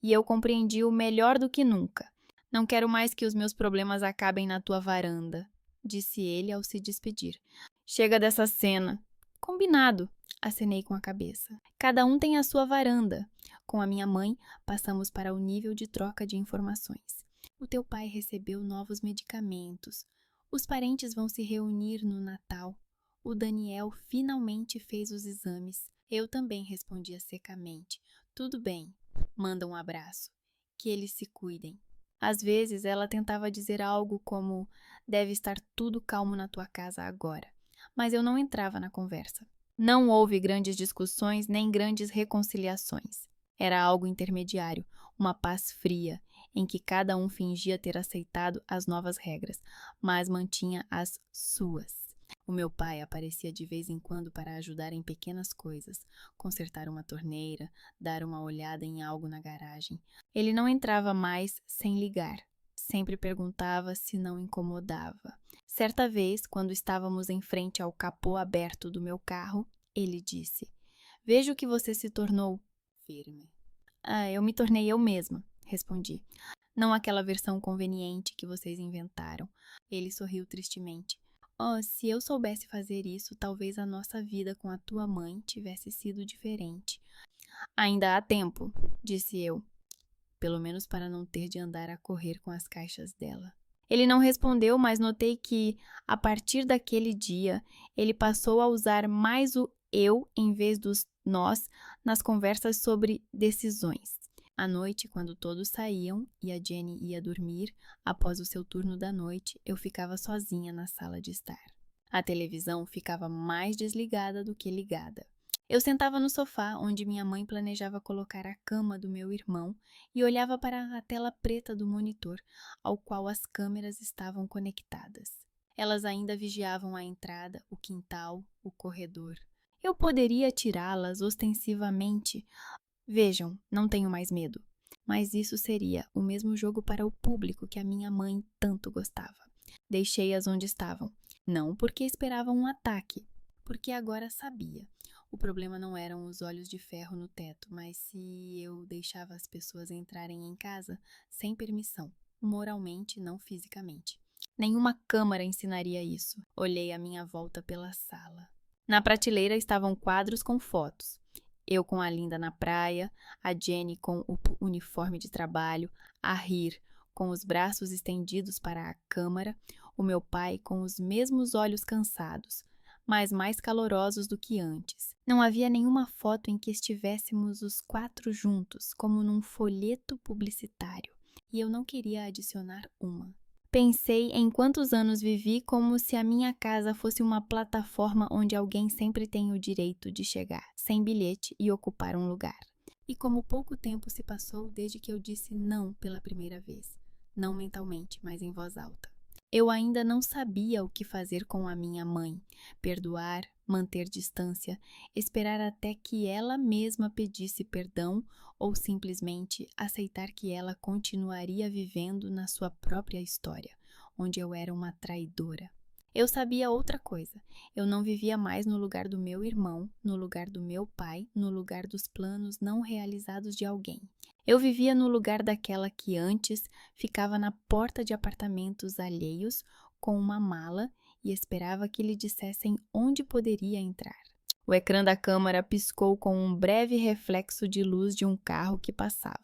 E eu compreendi-o melhor do que nunca. "Não quero mais que os meus problemas acabem na tua varanda", disse ele ao se despedir. "Chega dessa cena." "Combinado", acenei com a cabeça. "Cada um tem a sua varanda." Com a minha mãe, passamos para o nível de troca de informações. "O teu pai recebeu novos medicamentos. Os parentes vão se reunir no Natal. O Daniel finalmente fez os exames." Eu também respondia secamente: "Tudo bem. Manda um abraço. Que eles se cuidem." Às vezes ela tentava dizer algo como: "Deve estar tudo calmo na tua casa agora." Mas eu não entrava na conversa. Não houve grandes discussões nem grandes reconciliações. Era algo intermediário, uma paz fria, em que cada um fingia ter aceitado as novas regras, mas mantinha as suas. O meu pai aparecia de vez em quando para ajudar em pequenas coisas, consertar uma torneira, dar uma olhada em algo na garagem. Ele não entrava mais sem ligar. Sempre perguntava se não incomodava. Certa vez, quando estávamos em frente ao capô aberto do meu carro, ele disse: "Vejo que você se tornou firme." "Ah, eu me tornei eu mesma", respondi. "Não aquela versão conveniente que vocês inventaram." Ele sorriu tristemente. "Oh, se eu soubesse fazer isso, talvez a nossa vida com a tua mãe tivesse sido diferente." "Ainda há tempo", disse eu, pelo menos para não ter de andar a correr com as caixas dela. Ele não respondeu, mas notei que, a partir daquele dia, ele passou a usar mais o eu em vez dos nós nas conversas sobre decisões. À noite, quando todos saíam e a Jenny ia dormir, após o seu turno da noite, eu ficava sozinha na sala de estar. A televisão ficava mais desligada do que ligada. Eu sentava no sofá, onde minha mãe planejava colocar a cama do meu irmão, e olhava para a tela preta do monitor, ao qual as câmeras estavam conectadas. Elas ainda vigiavam a entrada, o quintal, o corredor. Eu poderia tirá-las ostensivamente. Vejam, não tenho mais medo. Mas isso seria o mesmo jogo para o público que a minha mãe tanto gostava. Deixei-as onde estavam. Não porque esperava um ataque, porque agora sabia. O problema não eram os olhos de ferro no teto, mas se eu deixava as pessoas entrarem em casa sem permissão, moralmente, não fisicamente. Nenhuma câmara ensinaria isso. Olhei à minha volta pela sala. Na prateleira estavam quadros com fotos. Eu com a Linda na praia, a Jenny com o uniforme de trabalho, a rir, com os braços estendidos para a câmara, o meu pai com os mesmos olhos cansados, mas mais calorosos do que antes. Não havia nenhuma foto em que estivéssemos os 4 juntos, como num folheto publicitário, e eu não queria adicionar uma. Pensei em quantos anos vivi como se a minha casa fosse uma plataforma onde alguém sempre tem o direito de chegar, sem bilhete, e ocupar um lugar. E como pouco tempo se passou desde que eu disse não pela primeira vez. Não mentalmente, mas em voz alta. Eu ainda não sabia o que fazer com a minha mãe. Perdoar, manter distância, esperar até que ela mesma pedisse perdão ou simplesmente aceitar que ela continuaria vivendo na sua própria história, onde eu era uma traidora. Eu sabia outra coisa. Eu não vivia mais no lugar do meu irmão, no lugar do meu pai, no lugar dos planos não realizados de alguém. Eu vivia no lugar daquela que antes ficava na porta de apartamentos alheios com uma mala e esperava que lhe dissessem onde poderia entrar. O ecrã da câmera piscou com um breve reflexo de luz de um carro que passava.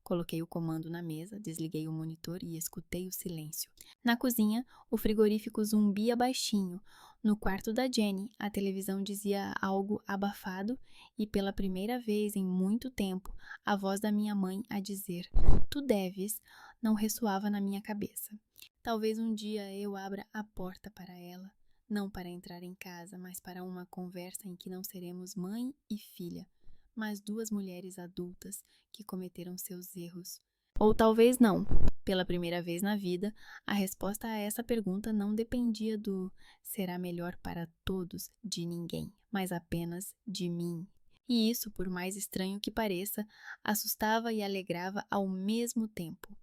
Coloquei o comando na mesa, desliguei o monitor e escutei o silêncio. Na cozinha, o frigorífico zumbia baixinho. No quarto da Jenny, a televisão dizia algo abafado e, pela primeira vez em muito tempo, a voz da minha mãe a dizer "tu deves" não ressoava na minha cabeça. Talvez um dia eu abra a porta para ela, não para entrar em casa, mas para uma conversa em que não seremos mãe e filha, mas 2 mulheres adultas que cometeram seus erros, Ou talvez não. Pela primeira vez na vida, a resposta a essa pergunta não dependia do será melhor para todos de ninguém, mas apenas de mim. E isso, por mais estranho que pareça, assustava e alegrava ao mesmo tempo.